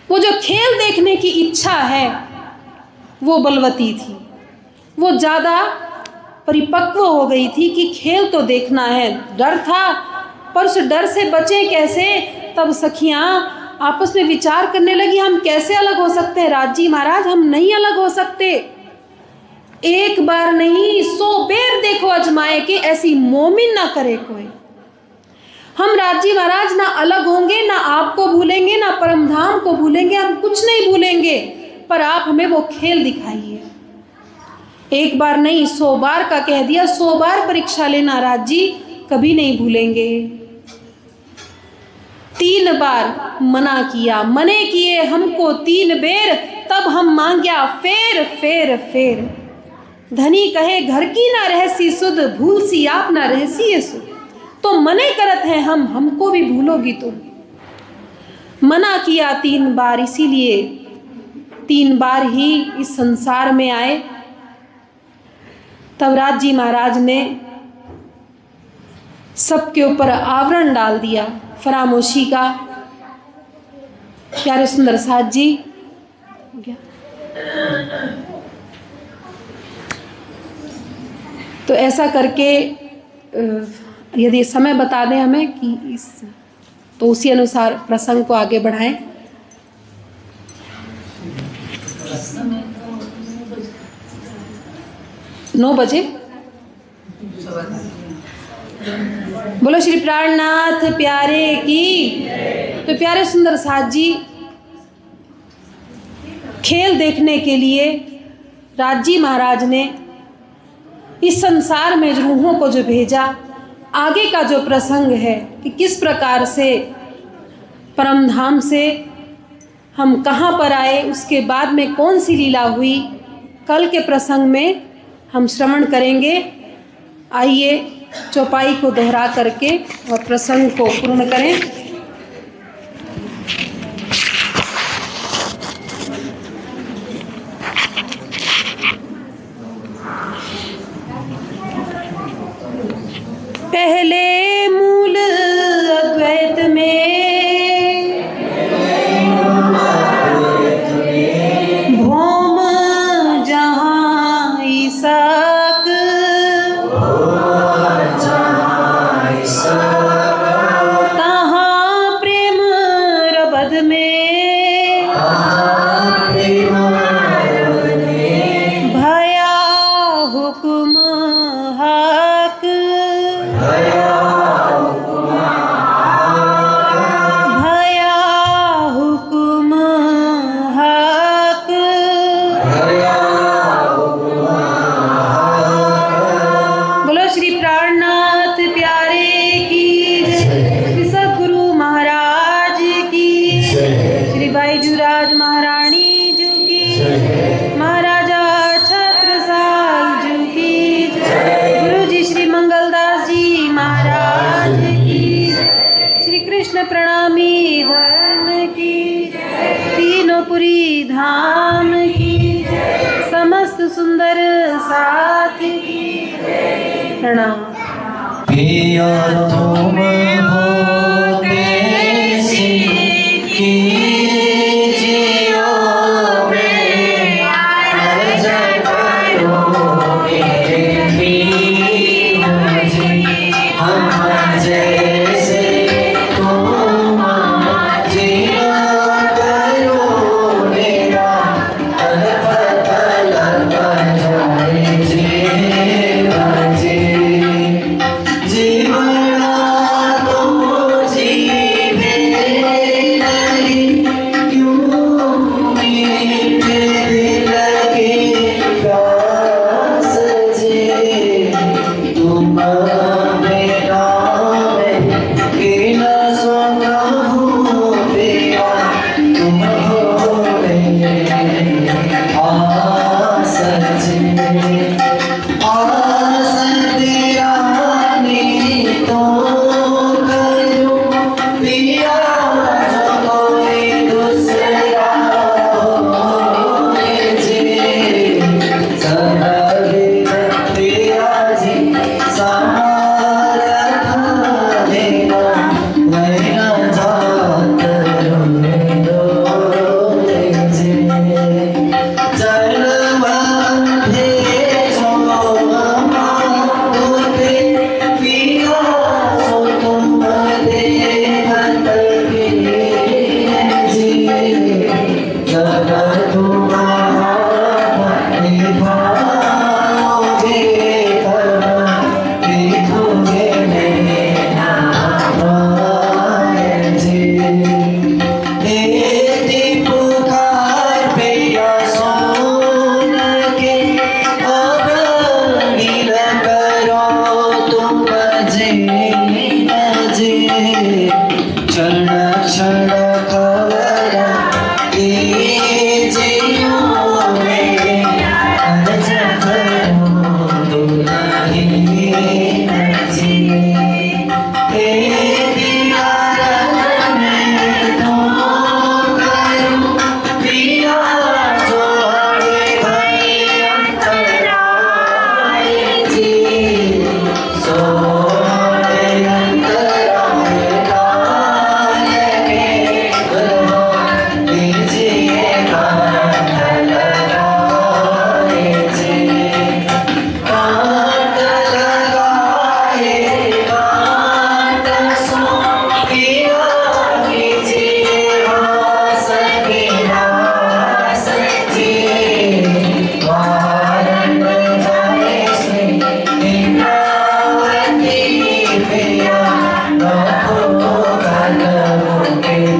वो जो खेल देखने की इच्छा है वो बलवती थी, वो ज़्यादा परिपक्व हो गई थी कि खेल तो देखना है। डर था पर उस डर से बचें कैसे। तब सखियां आपस में विचार करने लगी हम कैसे अलग हो सकते हैं। राज जी महाराज हम नहीं अलग हो सकते, एक बार नहीं 100 बेर देखो अजमाए कि ऐसी मोमिन ना करे कोई। हम राज जी महाराज ना अलग होंगे, ना आपको भूलेंगे, ना परमधाम को भूलेंगे, हम कुछ नहीं भूलेंगे, पर आप हमें वो खेल दिखाइए। एक बार नहीं 100 बार का कह दिया, 100 बार परीक्षा लेना राज जी, कभी नहीं भूलेंगे। 3 बार मना किया, मने किए हमको 3 बेर, तब हम मांग्या फेर फेर फेर। धनी कहे घर की ना रहसी सुध, भूल सी आप ना रहसी ये सुध। तो मने करत हैं हम, हमको भी भूलोगी तुम। मना किया 3 बार, इसीलिए 3 बार ही इस संसार में आए। तब राज जी महाराज ने सबके ऊपर आवरण डाल दिया फरामोशी का। प्यारे सुंदर साथ जी, तो ऐसा करके यदि समय बता दें हमें कि तो उसी अनुसार प्रसंग को आगे बढ़ाएं। नौ बजे बोलो श्री प्राणनाथ प्यारे की। तो प्यारे सुंदर साथ जी, खेल देखने के लिए राजी महाराज ने इस संसार में रूहों को जो भेजा, आगे का जो प्रसंग है कि किस प्रकार से परमधाम से हम कहाँ पर आए, उसके बाद में कौन सी लीला हुई, कल के प्रसंग में हम श्रवण करेंगे। आइए चौपाई को दोहरा करके और प्रसंग को पूर्ण करें। पहले मूल अद्वैत में भौम जहाँ ईसाक, तहाँ प्रेम रबद में भया हुक्म हाक, भया हुक्म हाक। बोलो श्री प्राणनाथ प्यारे की, श्री सद्गुरु महाराज की, श्री बाईजूराज महारानी जी की, महाराजा छत्रसाल जी की, गुरु जी श्री मंगलदास जी महाराज की, श्री कृष्ण प्रणामी धर्म की, तीनों पुरी धाम की, समस्त सुंदर साथ की प्रणाम। पिया तुम हो कैसी कीजियो मैं अर्ज करो मेरे दीन जी, हम जैसे तुम जिया करो मेरा अलपतल बजाए जीवन जी। जीवना तुम जी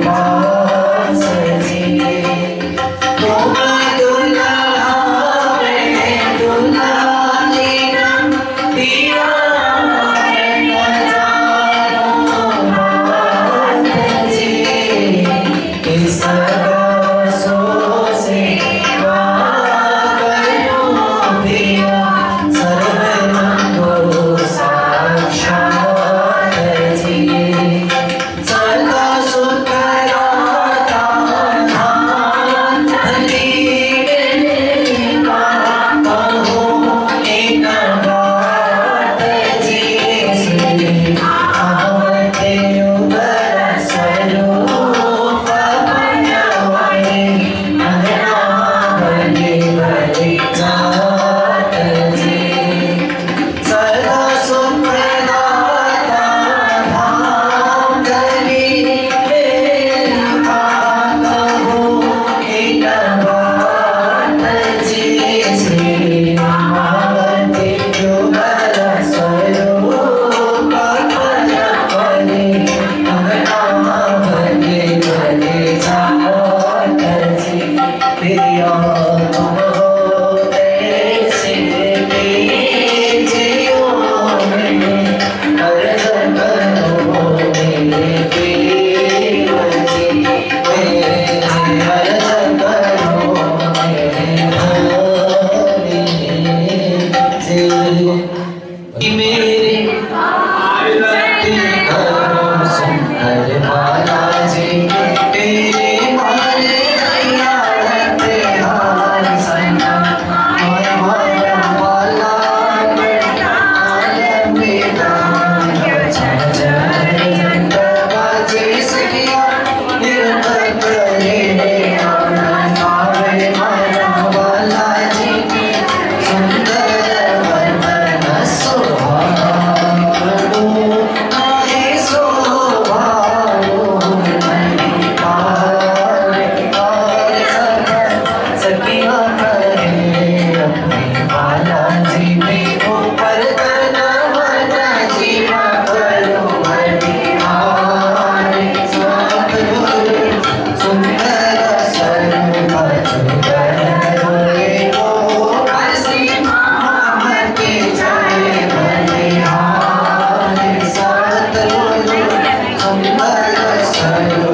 पास जी तुम दुल्हा मैं दुल्हनी पिया इस रसों से Hare